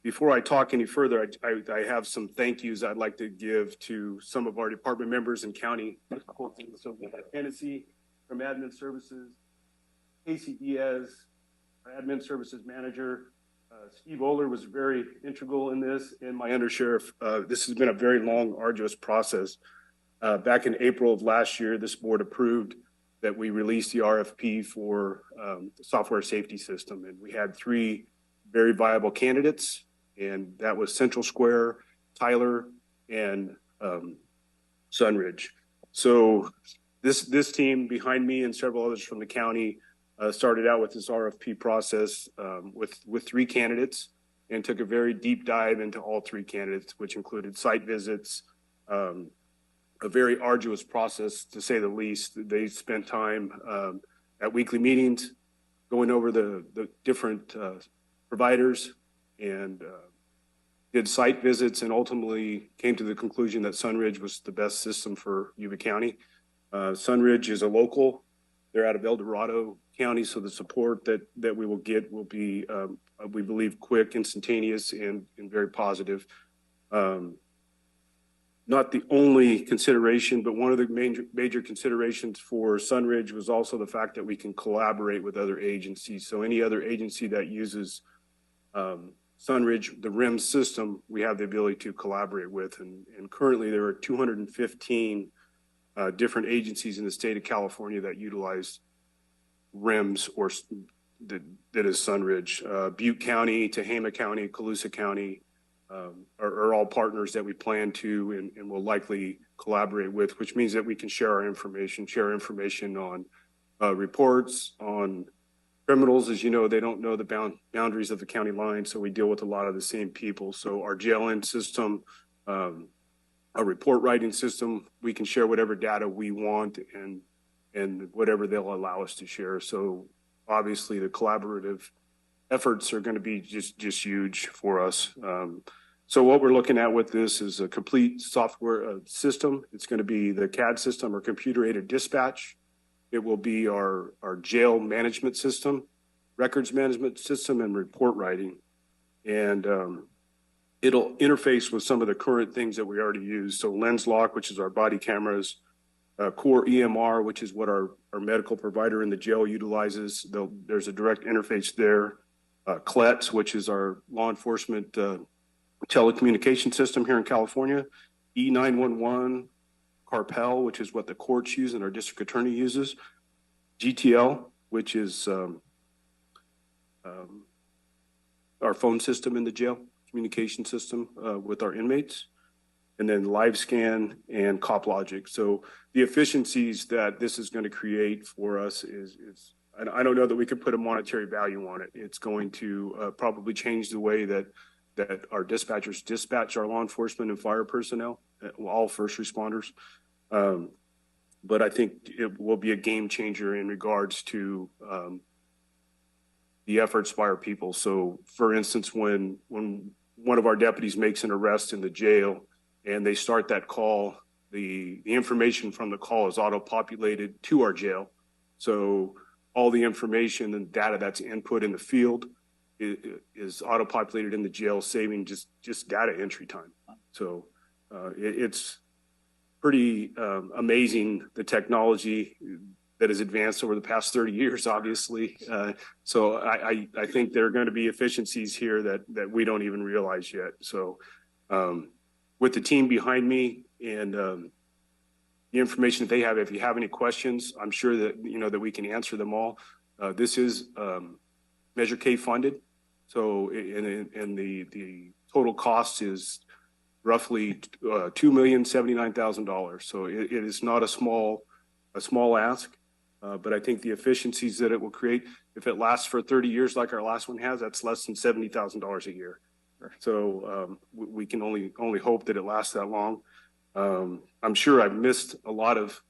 Before I talk any further, I have some thank yous I'd like to give to some of our department members and county. So Hennessy from Admin Services, Casey Diaz, our Admin Services Manager, Steve Oler was very integral in this, and my undersheriff. This has been a very long, arduous process. Back in April of last year, this board approved that we released the RFP for the software safety system, and we had 3 very viable candidates, and that was Central Square, Tyler, and Sunridge. So this team behind me and several others from the county started out with this RFP process with 3 candidates and took a very deep dive into all 3 candidates, which included site visits, a very arduous process to say the least. They spent time at weekly meetings going over the different providers and did site visits, and ultimately came to the conclusion that Sunridge was the best system for Yuba County. Sunridge is a local. They're out of El Dorado County, so the support that we will get will be, we believe, quick, instantaneous, and very positive. not the only consideration, but one of the major considerations for Sunridge was also the fact that we can collaborate with other agencies. So any other agency that uses Sunridge, the RIM system, we have the ability to collaborate with. And currently there are 215 different agencies in the state of California that utilize RIMs or that is Sunridge. Butte County, Tehama County, Colusa County are all partners that we plan to and will likely collaborate with, which means that we can share our information on reports, on criminals. As you know, they don't know the boundaries of the county line, so we deal with a lot of the same people. So our jail-in system, our report writing system, we can share whatever data we want and whatever they'll allow us to share. So obviously the collaborative efforts are going to be just huge for us. So what we're looking at with this is a complete software system. It's going to be the CAD system or computer-aided dispatch. It will be our jail management system, records management system, and report writing. And it'll interface with some of the current things that we already use. So Lens Lock, which is our body cameras, Core EMR, which is what our medical provider in the jail utilizes. There's a direct interface there. CLETS, which is our law enforcement telecommunication system here in California. E911, Carpel, which is what the courts use and our district attorney uses. GTL, which is our phone system in the jail, communication system with our inmates. And then LiveScan and CopLogic. So the efficiencies that this is going to create for us is I don't know that we could put a monetary value on it. It's going to probably change the way that our dispatchers dispatch our law enforcement and fire personnel, all first responders. But I think it will be a game changer in regards to the efforts by our people. So for instance, when one of our deputies makes an arrest in the jail and they start that call, the information from the call is auto-populated to our jail. So all the information and data that's input in the field is auto-populated in the jail, saving just data entry time. So it's pretty amazing, the technology that has advanced over the past 30 years, obviously. So I think there are going to be efficiencies here that we don't even realize yet. So with the team behind me and the information that they have, if you have any questions, I'm sure that that we can answer them all. This is Measure K funded, so and the total cost is roughly $2,079,000. So it is not a small ask, but I think the efficiencies that it will create, if it lasts for 30 years like our last one has, that's less than $70,000 a year. So we can only hope that it lasts that long. I'm sure I've missed a lot of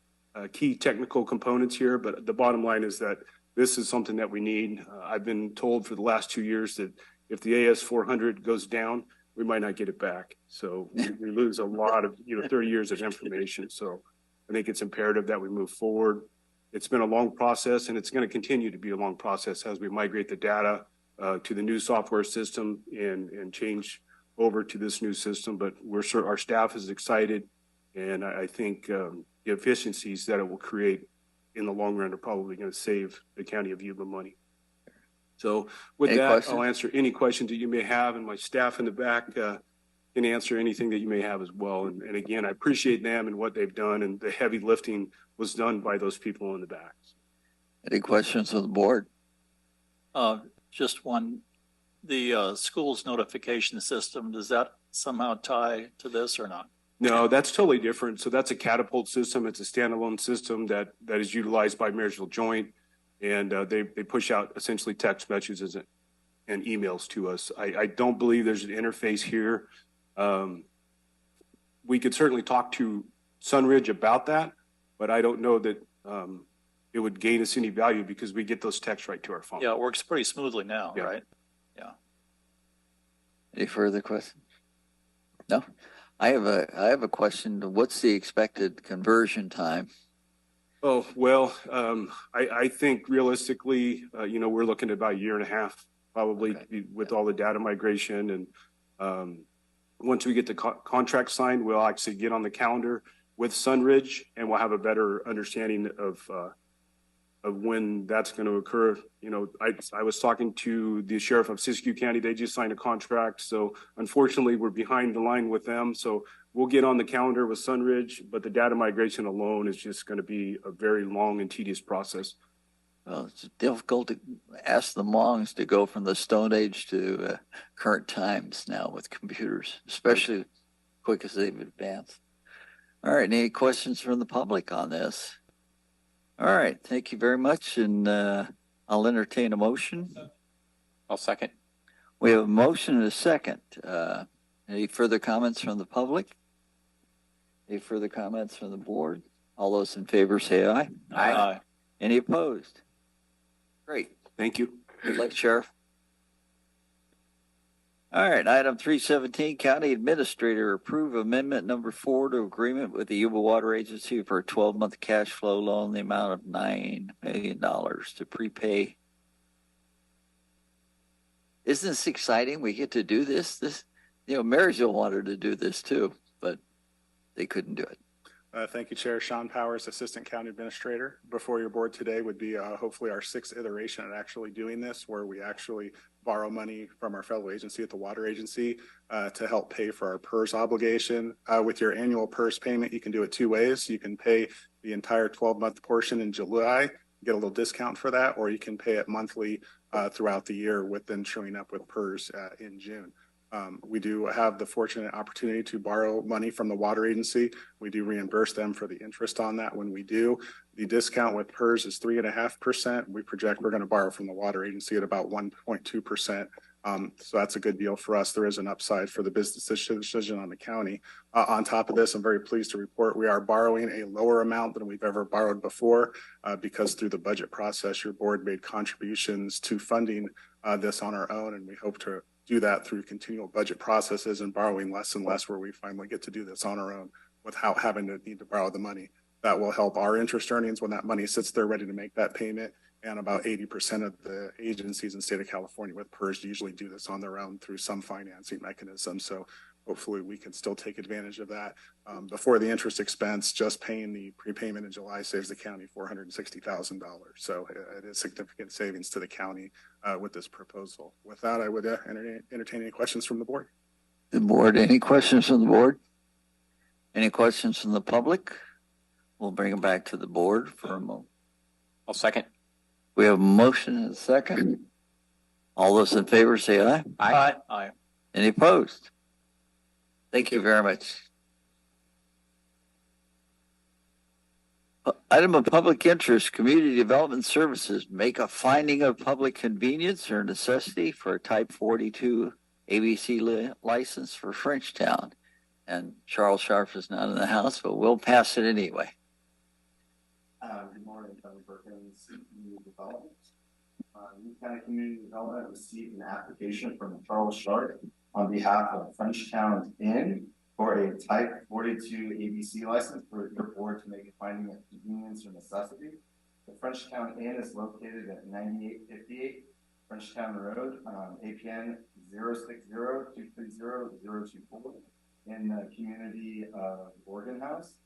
key technical components here, but the bottom line is that this is something that we need. I've been told for the last 2 years that if the AS400 goes down, we might not get it back. So we lose a lot of 30 years of information. So I think it's imperative that we move forward. It's been a long process, and it's going to continue to be a long process as we migrate the data to the new software system and change over to this new system. But our staff is excited, and I think the efficiencies that it will create in the long run are probably going to save the county of Yuba money. So with I'll answer any questions that you may have, and my staff in the back can answer anything that you may have as well. And again, I appreciate them and what they've done, and the heavy lifting was done by those people in the back. Any questions of the board? Just one. The school's notification system, does that somehow tie to this or not? No, that's totally different. So that's a catapult system. It's a standalone system that is utilized by Marysville Joint, and they push out essentially text messages and emails to us. I don't believe there's an interface here. We could certainly talk to Sunridge about that, but I don't know that it would gain us any value because we get those texts right to our phone. Yeah, it works pretty smoothly now, right? Yeah. Any further questions? No. I have a question. What's the expected conversion time? Oh, well, I think realistically, we're looking at about a year and a half, probably, with all the data migration. And once we get the contract signed, we'll actually get on the calendar with Sunridge, and we'll have a better understanding of when that's going to occur. You know, I was talking to the sheriff of Siskiyou County. They just signed a contract. So unfortunately, we're behind the line with them. So we'll get on the calendar with Sunridge, but the data migration alone is just going to be a very long and tedious process. Well, it's difficult to ask the Hmongs to go from the Stone Age to current times now with computers, especially quick as they've advanced. All right, any questions from the public on this? All right, thank you very much, and I'll entertain a motion. I'll second. We have a motion and a second. Any further comments from the public? Any further comments from the board? All those in favor say aye. Aye. Any opposed? Great. Thank you. Good luck, Sheriff. All right, item 317, County Administrator approve amendment number 4 to agreement with the Yuba Water Agency for a 12-month cash flow loan in the amount of $9 million to prepay. Isn't this exciting? We get to do this. You know, Marysville wanted to do this too, but they couldn't do it. Thank you, Chair. Sean Powers, Assistant County Administrator. Before your board today would be hopefully our 6th iteration at actually doing this, where we actually borrow money from our fellow agency at the water agency to help pay for our PERS obligation. With your annual PERS payment, you can do it 2 ways. You can pay the entire 12-month portion in July, get a little discount for that, or you can pay it monthly throughout the year with then showing up with PERS in June. We do have the fortunate opportunity to borrow money from the water agency. We do reimburse them for the interest on that when we do. The discount with PERS is 3.5%. We project we're going to borrow from the water agency at about 1.2%. So that's a good deal for us. There is an upside for the business decision on the county. On top of this, I'm very pleased to report we are borrowing a lower amount than we've ever borrowed before because through the budget process, your board made contributions to funding this on our own, and we hope to do that through continual budget processes and borrowing less and less, where we finally get to do this on our own without having to need to borrow the money. That will help our interest earnings when that money sits there ready to make that payment. And about 80% of the agencies in the state of California with PERS usually do this on their own through some financing mechanism. So hopefully we can still take advantage of that. Before the interest expense, just paying the prepayment in July saves the county $460,000. So it is significant savings to the county with this proposal. With that, I would entertain any questions from the board. The board, any questions from the board? Any questions from the public? We'll bring them back to the board for a moment. I'll second. We have a motion and a second. All those in favor say aye. Aye. Aye. Any opposed? Thank you very much. Item of public interest, Community Development Services make a finding of public convenience or necessity for a Type 42 ABC license for Frenchtown. And Charles Sharp is not in the house, but we'll pass it anyway. Good morning, Tony Perkins, Community Development. New County Community Development received an application from Charles Sharp on behalf of Frenchtown Inn for a Type 42 ABC license for your board to make a finding of convenience or necessity. The Frenchtown Inn is located at 9858 Frenchtown Road, APN 060-230-024 in the community of Oregon House.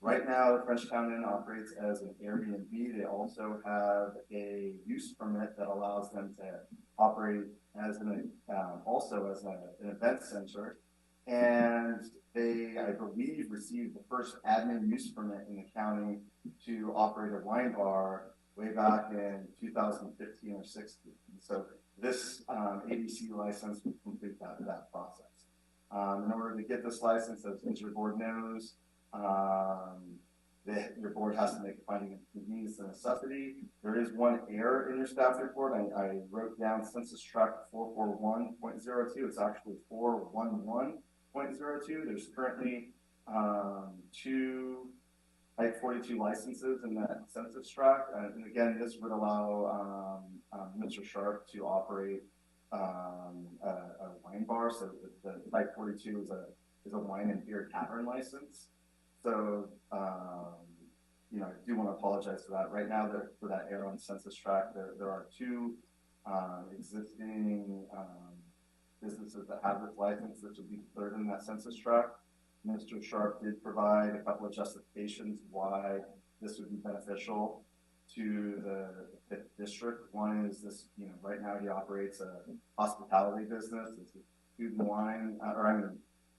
Right now, the Frenchtown Inn operates as an Airbnb. They also have a use permit that allows them to operate as an event center. And they, I believe, received the first admin use permit in the county to operate a wine bar way back in 2015 or 16. So this ABC license would complete that process. In order to get this license, as your board knows, your board has to make a finding of convenience and necessity. There is one error in your staff report. I wrote down census tract 441.02. It's actually 411.02. There's currently 2 Type 42 licenses in that census tract. And again, this would allow Mr. Sharp to operate a wine bar. So the Type 42 is a wine and beer tavern license. So, I do want to apologize for that. Right now, for that error on census tract, there are 2 existing businesses that have this license, this would be the third in that census tract. Mr. Sharp did provide a couple of justifications why this would be beneficial to the fifth district. One is this, you know, right now he operates a hospitality business. It's food and wine,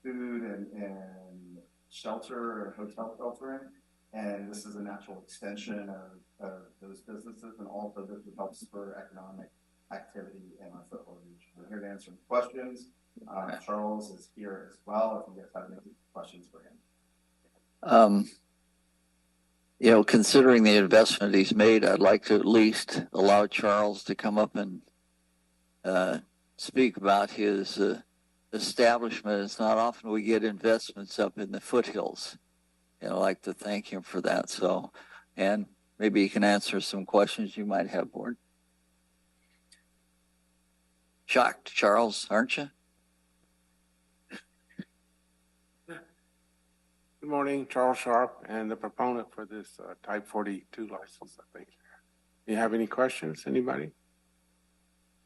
food and shelter and hotel sheltering. And this is a natural extension of those businesses, and also this would help spur economic activity in our foothill region. We're here to answer questions. Charles is here as well if you guys have any questions for him. You know, considering the investment he's made, I'd like to at least allow Charles to come up and speak about his establishment. It's not often we get investments up in the foothills. And I'd like to thank him for that. So, and maybe he can answer some questions you might have, Board. Shocked, Charles, aren't you? Good morning, Charles Sharp, and the proponent for this Type 42 license, I think. Do you have any questions, anybody?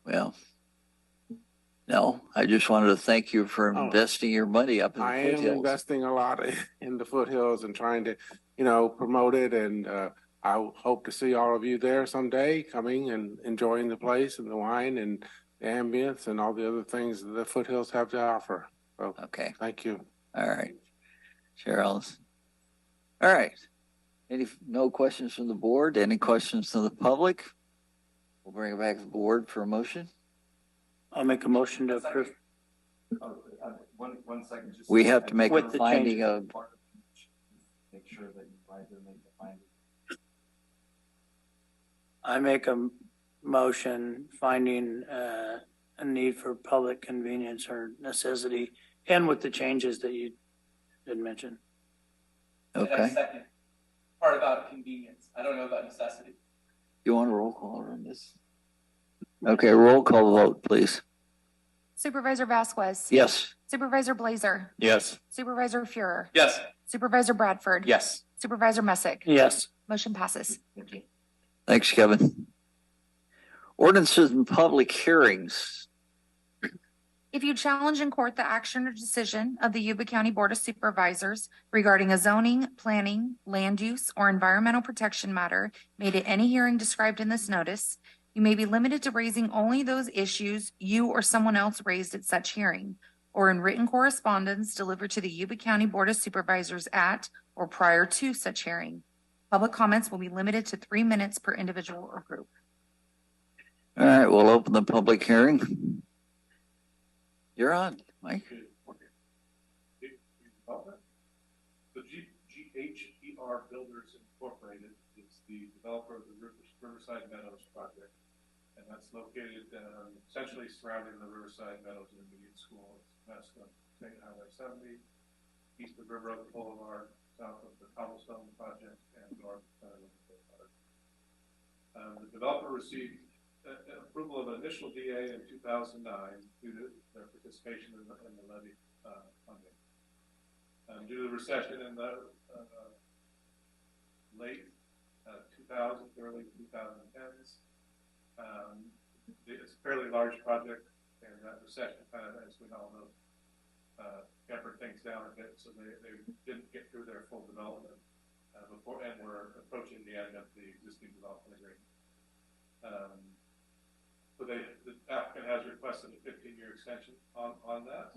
Well, no, I just wanted to thank you for investing your money up in the foothills. I am investing a lot in the foothills and trying to, you know, promote it, and I hope to see all of you there someday, coming and enjoying the place and the wine and the ambience and all the other things that the foothills have to offer. So, okay. Thank you. All right. Charles. All right. No questions from the board? Any questions from the public? We'll bring it back to the board for a motion. I'll make a motion to approve. One second. Just we have to make a finding of. Make sure that you write to make the finding. I make a motion finding a need for public convenience or necessity, and with the changes that you did mention. Okay. Second part about convenience. I don't know about necessity. You want a roll call on this? Okay, roll call vote, please. Supervisor Vasquez. Yes. Supervisor Blazer. Yes. Supervisor Fuhrer. Yes. Supervisor Bradford. Yes. Supervisor Messick. Yes. Motion passes. Thank you. Thanks, Kevin. Ordinances and public hearings. If you challenge in court the action or decision of the Yuba County Board of Supervisors regarding a zoning, planning, land use, or environmental protection matter made at any hearing described in this notice, you may be limited to raising only those issues you or someone else raised at such hearing, or in written correspondence delivered to the Yuba County Board of Supervisors at or prior to such hearing. Public comments will be limited to 3 minutes per individual or group. All right, we'll open the public hearing. You're on, Mike. The GHER Builders Incorporated is the developer of the Riverside Meadows project, and that's located essentially surrounding the Riverside Meadows Intermediate School. It's west of State Highway 70, east of River Oak Boulevard, south of the Cobblestone Project, and north of the Boulevard. The developer received approval of an initial DA in 2009 due to their participation in the levy funding. Due to the recession in the late 2000s, early 2010s, it's a fairly large project, and that recession kind of, as we all know, tempered things down a bit, so they didn't get through their full development before, and we're approaching the end of the existing development agreement. So the applicant has requested a 15-year extension on that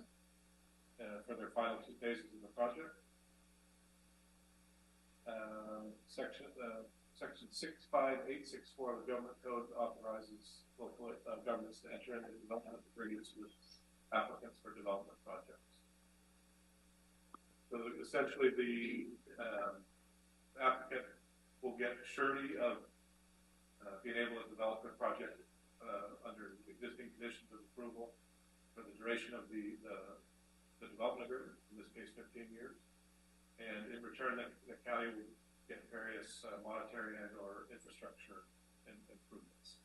for their final 2 phases of the project. Section 65864 of the Government Code authorizes local governments to enter into development agreements with applicants for development projects. So essentially, the applicant will get surety of being able to develop their project under existing conditions of approval for the duration of the development agreement, in this case 15 years. And in return, the county will get various monetary and or infrastructure improvements.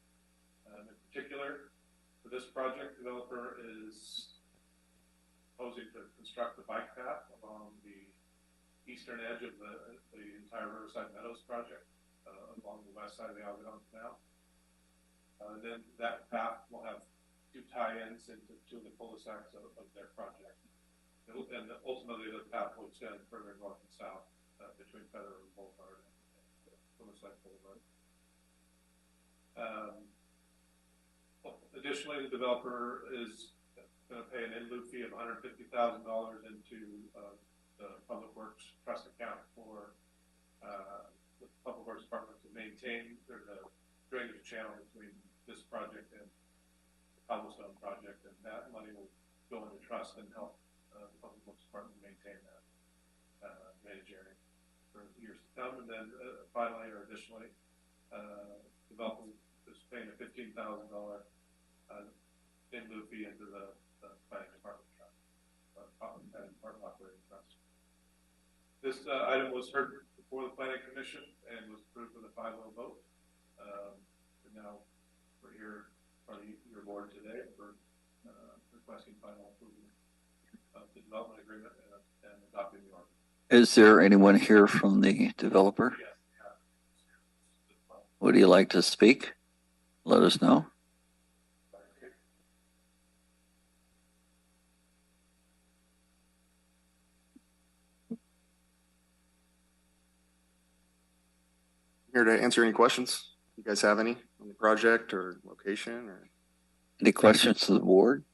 In particular, for this project, developer is proposing to construct the bike path along the eastern edge of the entire Riverside Meadows project, along the west side of the Algodon Canal. And then that path will have two tie-ins into two of the cul-de-sacs of their project. And ultimately, the path will extend further north and south between Federal Boulevard and Plumas Lake Boulevard. Additionally, the developer is going to pay an in lieu fee of $150,000 into the Public Works Trust account for the Public Works Department to maintain the drainage channel between this project and the cobblestone project, and that money will go into trust and help the Public Works Department maintain that drainage area for years to come. And then finally, or additionally, developer is paying a $15,000 in lieu fee into the planning department trust, planning department operating trust. This item was heard before the planning commission and was approved with a 5-0 vote. And now we're here for your board today for requesting final approval of the development agreement and adopting the ordinance. Is there anyone here from the developer? Yes. Would you like to speak? Let us know. Here to answer any questions. You guys have any on the project or location or? Any questions to the board?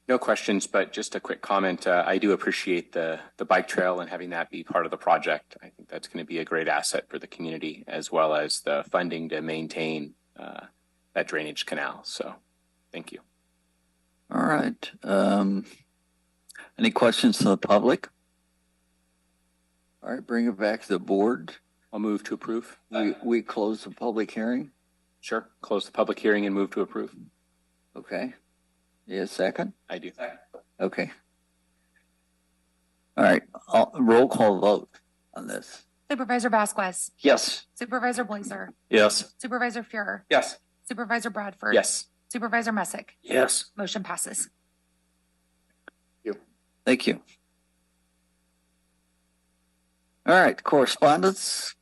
No questions, but just a quick comment. I do appreciate the bike trail and having that be part of the project. I think that's going to be a great asset for the community, as well as the funding to maintain that drainage canal. So thank you. All right. Any questions to the public? All right, bring it back to the board. I'll move to approve. We close the public hearing. Sure. Close the public hearing and move to approve. Okay. Yeah, second? I do. Okay. All right. Roll call vote on this. Supervisor Vasquez. Yes. Supervisor Blazer. Yes. Supervisor Fuhrer. Yes. Supervisor Bradford. Yes. Supervisor Messick. Yes. Motion passes. Thank you. All right, correspondence.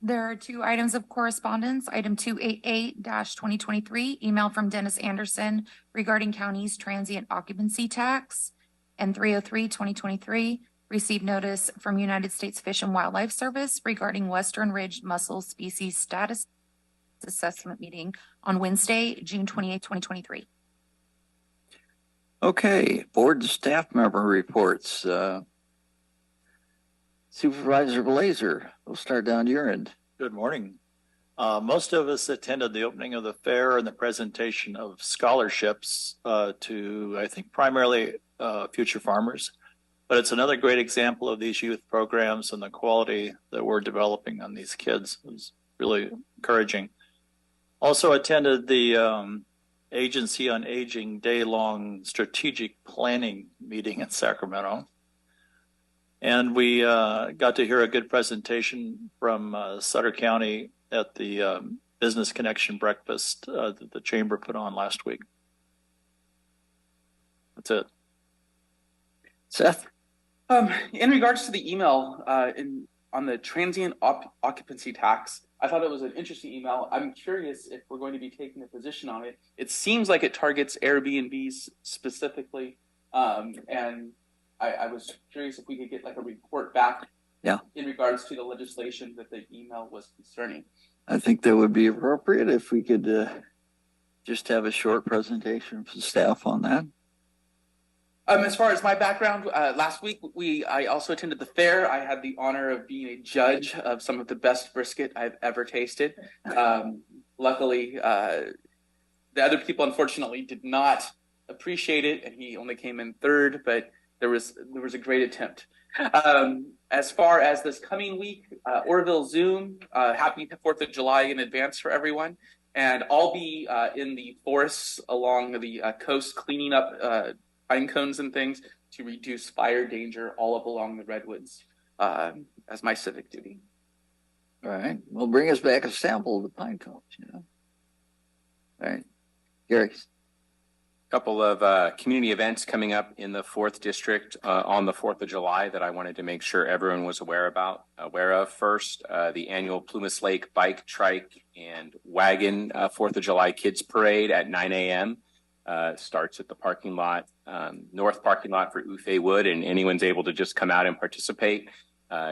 There are two items of correspondence. Item 288-2023, email from Dennis Anderson regarding county's transient occupancy tax. And 303-2023, received notice from United States Fish and Wildlife Service regarding Western Ridge mussel species status assessment meeting on Wednesday, June 28, 2023. Okay, board and staff member reports. Supervisor Blazer, we'll start down your end. Good morning. Most of us attended the opening of the fair and the presentation of scholarships to, I think, primarily future farmers. But it's another great example of these youth programs and the quality that we're developing on these kids. It was really encouraging. Also attended the Agency on Aging day-long strategic planning meeting in Sacramento. And we got to hear a good presentation from Sutter County at the Business Connection breakfast that the Chamber put on last week. That's it. Seth? In regards to the email on the transient occupancy tax, I thought it was an interesting email. I'm curious if we're going to be taking a position on it. It seems like it targets Airbnbs specifically, and I was curious if we could get like a report back in regards to the legislation that the email was concerning. I think that would be appropriate if we could just have a short presentation from staff on that. As far as my background, last week I also attended the fair. I had the honor of being a judge of some of the best brisket I've ever tasted. Luckily, the other people unfortunately did not appreciate it, and he only came in third, but there was a great attempt. As far as this coming week, Orville Zoom, happy 4th of July in advance for everyone. And I'll be in the forests along the coast cleaning up pine cones and things to reduce fire danger all up along the redwoods as my civic duty. All right. Well, bring us back a sample of the pine cones, you know. All right. Gary. Couple of community events coming up in the 4th District on the 4th of July that I wanted to make sure everyone was aware of. First, the annual Plumas Lake Bike, Trike, and Wagon 4th of July Kids Parade at 9 a.m. Starts at the parking lot, north parking lot for Ufe Wood, and anyone's able to just come out and participate.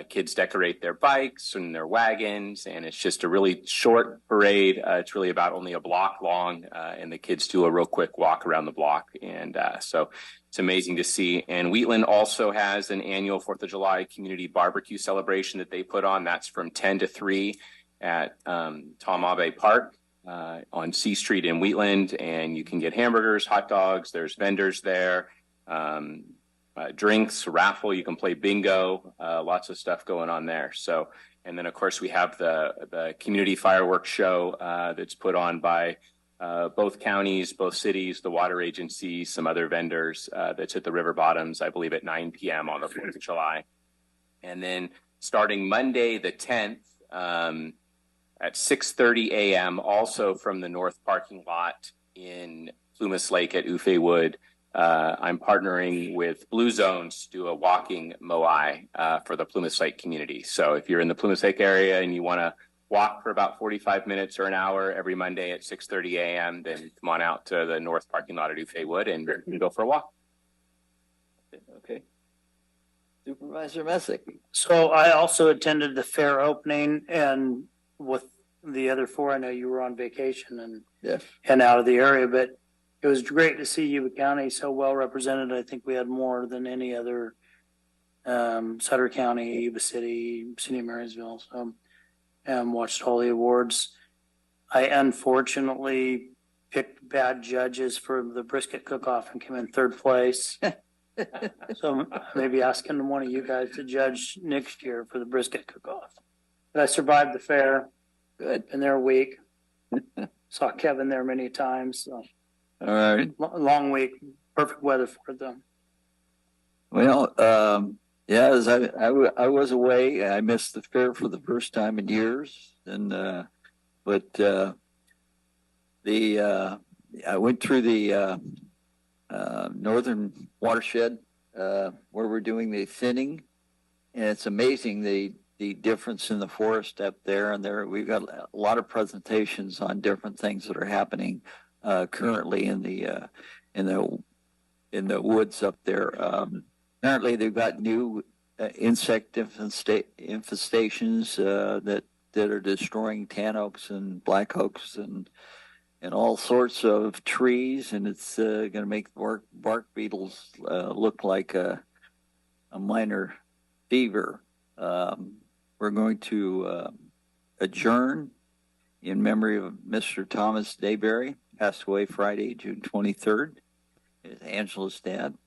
Kids decorate their bikes and their wagons, and it's just a really short parade. It's really about only a block long, and the kids do a real quick walk around the block. And so it's amazing to see. And Wheatland also has an annual 4th of July community barbecue celebration that they put on. That's from 10 to 3 at Tom Abe Park on C Street in Wheatland. And you can get hamburgers, hot dogs. There's vendors there. Drinks, raffle, you can play bingo, lots of stuff going on there. So, and then of course we have the community fireworks show that's put on by both counties, both cities, the water agency, some other vendors that's at the river bottoms, I believe at 9 p.m. on the 4th of July. And then starting Monday the 10th at 6:30 a.m. also from the north parking lot in Plumas Lake at Ufe Wood. I'm partnering with Blue Zones to do a walking moai for the Plumas Lake community. So if you're in the Plumas Lake area and you want to walk for about 45 minutes or an hour every Monday at 6:30 a.m., then come on out to the north parking lot at Ufe Wood and go for a walk. Okay. Supervisor Messick. So I also attended the fair opening, and with the other 4, I know you were on vacation and out of the area, but it was great to see Yuba County so well represented. I think we had more than any other Sutter County, Yuba City, City of Marysville. So watched all the awards. I unfortunately picked bad judges for the brisket cook-off and came in 3rd place. So maybe asking one of you guys to judge next year for the brisket cook-off. But I survived the fair. Good. Been there a week. Saw Kevin there many times. So. All right. Long week. Perfect weather for them. Well, yeah, as I was away. I missed the fair for the first time in years, and I went through the northern watershed where we're doing the thinning, and it's amazing the difference in the forest up there. And there we've got a lot of presentations on different things that are happening currently in the woods up there. Apparently, they've got new insect infestations that are destroying tan oaks and black oaks and all sorts of trees, and it's going to make bark beetles look like a minor fever. We're going to adjourn in memory of Mr. Thomas Dayberry, passed away Friday, June 23rd. It's Angela's dad.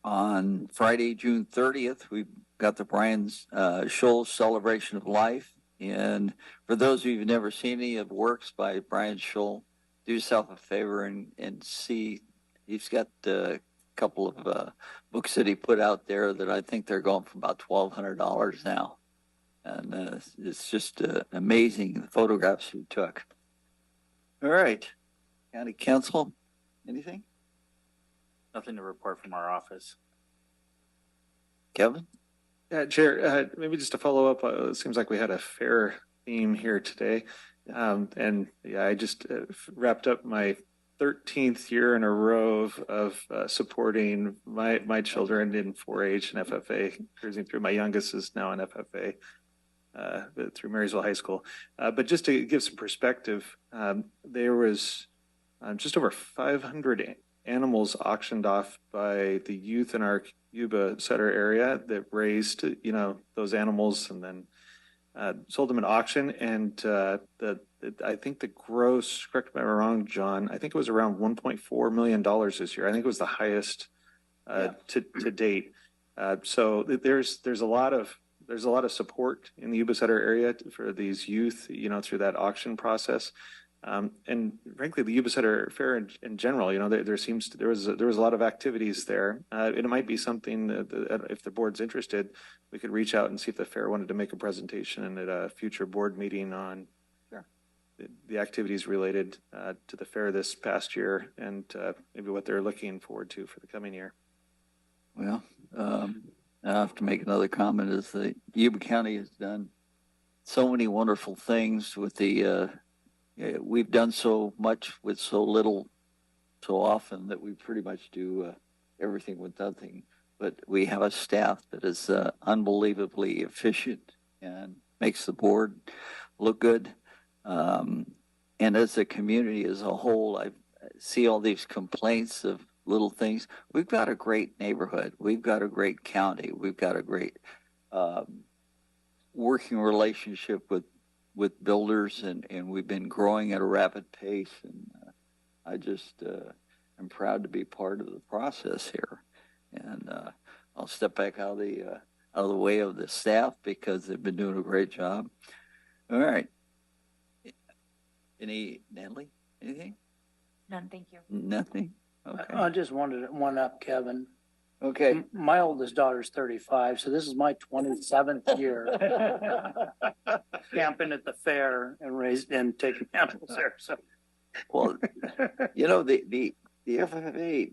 On Friday, June 30th, we've got the Brian Scholl Celebration of Life. And for those of you who've never seen any of the works by Brian Scholl, do yourself a favor and see. He's got a couple of books that he put out there that I think they're going for about $1,200 now. And it's just amazing, the photographs he took. All right. County Council, anything? Nothing to report from our office. Kevin? Chair, maybe just to follow up, it seems like we had a fair theme here today. And yeah, I just wrapped up my 13th year in a row of supporting my children in 4-H and FFA, cruising through. My youngest is now in FFA through Marysville High School. But just to give some perspective, there was just over 500 animals auctioned off by the youth in our Yuba-Sutter area that raised, those animals and then sold them at auction. And I think the gross, correct me if I'm wrong, John, I think it was around $1.4 million this year. I think it was the highest to date. So there's a lot of support in the Yuba-Sutter area for these youth, through that auction process. And frankly, the Yuba-Sutter Fair in general, there was a lot of activities there. It might be something that if the board's interested, we could reach out and see if the fair wanted to make a presentation at a future board meeting on the activities related to the fair this past year and maybe what they're looking forward to for the coming year. Well, I have to make another comment is that Yuba County has done so many wonderful things with the, we've done so much with so little so often that we pretty much do everything with nothing. But we have a staff that is unbelievably efficient and makes the board look good. And as a community as a whole, I see all these complaints of little things. We've got a great neighborhood. We've got a great county. We've got a great working relationship with builders, and we've been growing at a rapid pace. And I just am proud to be part of the process here. And I'll step back out of the way of the staff because they've been doing a great job. All right. Natalie, anything? None, thank you. Nothing? Okay. I just wanted to one up Kevin. Okay. My oldest daughter's 35, so this is my 27th year camping at the fair and taking animals there. So, well, you know, the FFA,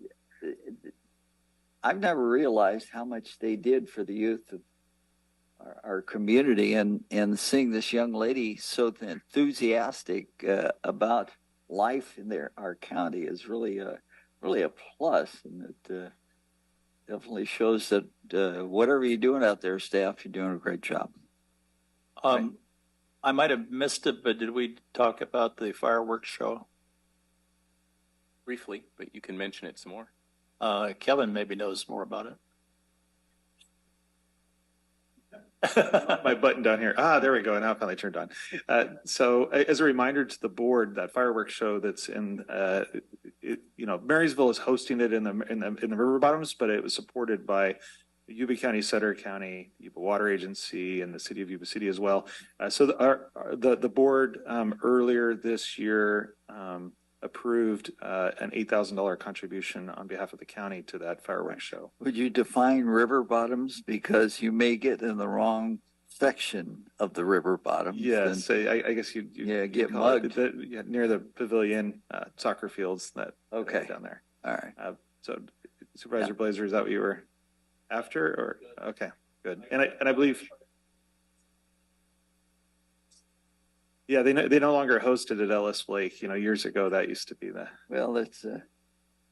I've never realized how much they did for the youth of our community, and seeing this young lady so enthusiastic about life in our county is really a plus, and it definitely shows that whatever you're doing out there, staff, you're doing a great job. Right. I might have missed it, but did we talk about the fireworks show? Briefly, but you can mention it some more. Kevin maybe knows more about it. My button down here. There we go. Now it finally turned on. So as a reminder to the board, that fireworks show that's in, Marysville is hosting it in the river bottoms, but it was supported by the Yuba County, Sutter County, Yuba Water Agency, and the city of Yuba City as well. So the board earlier this year approved an $8,000 contribution on behalf of the county to that fireworks show. Would you define river bottoms? Because you may get in the wrong section of the river bottoms. Yes, I guess you get mugged. Near the pavilion soccer fields that down there. All right. So Supervisor Blazer, is that what you were after? Or okay, good. And I believe. Yeah, they no longer host it at Ellis Lake. Years ago that used to be the. Well, it's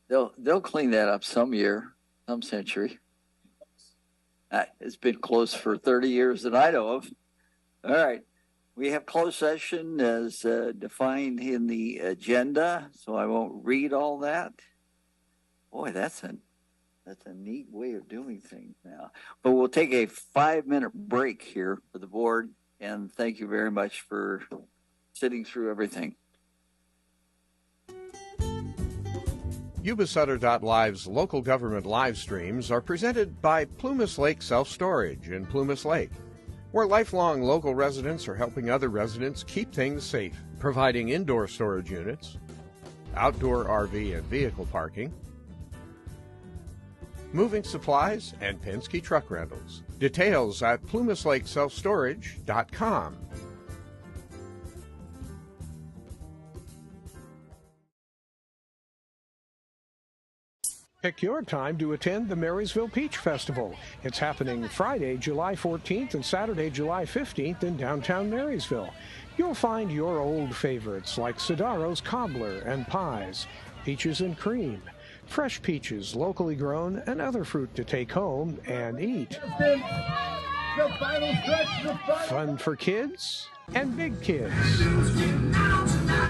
they'll clean that up some year, some century. It's been closed for 30 years that I know of. All right, we have closed session as defined in the agenda, so I won't read all that. Boy, that's a neat way of doing things now. But we'll take a 5-minute break here for the board. And thank you very much for sitting through everything. Yuba-Sutter.live's local government live streams are presented by Plumas Lake Self Storage in Plumas Lake, where lifelong local residents are helping other residents keep things safe, providing indoor storage units, outdoor RV and vehicle parking, moving supplies, and Penske truck rentals. Details at plumaslakeselfstorage.com. Pick your time to attend the Marysville Peach Festival. It's happening Friday, July 14th and Saturday, July 15th in downtown Marysville. You'll find your old favorites like Sidaro's Cobbler and Pies, Peaches and Cream, fresh peaches locally grown, and other fruit to take home and eat. Fun for kids and big kids.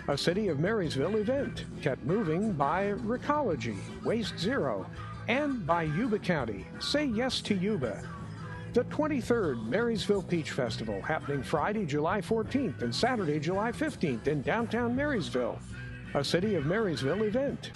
A City of Marysville event kept moving by Recology, Waste Zero, and by Yuba County. Say yes to Yuba. The 23rd Marysville Peach Festival happening Friday, July 14th and Saturday, July 15th in downtown Marysville. A City of Marysville event.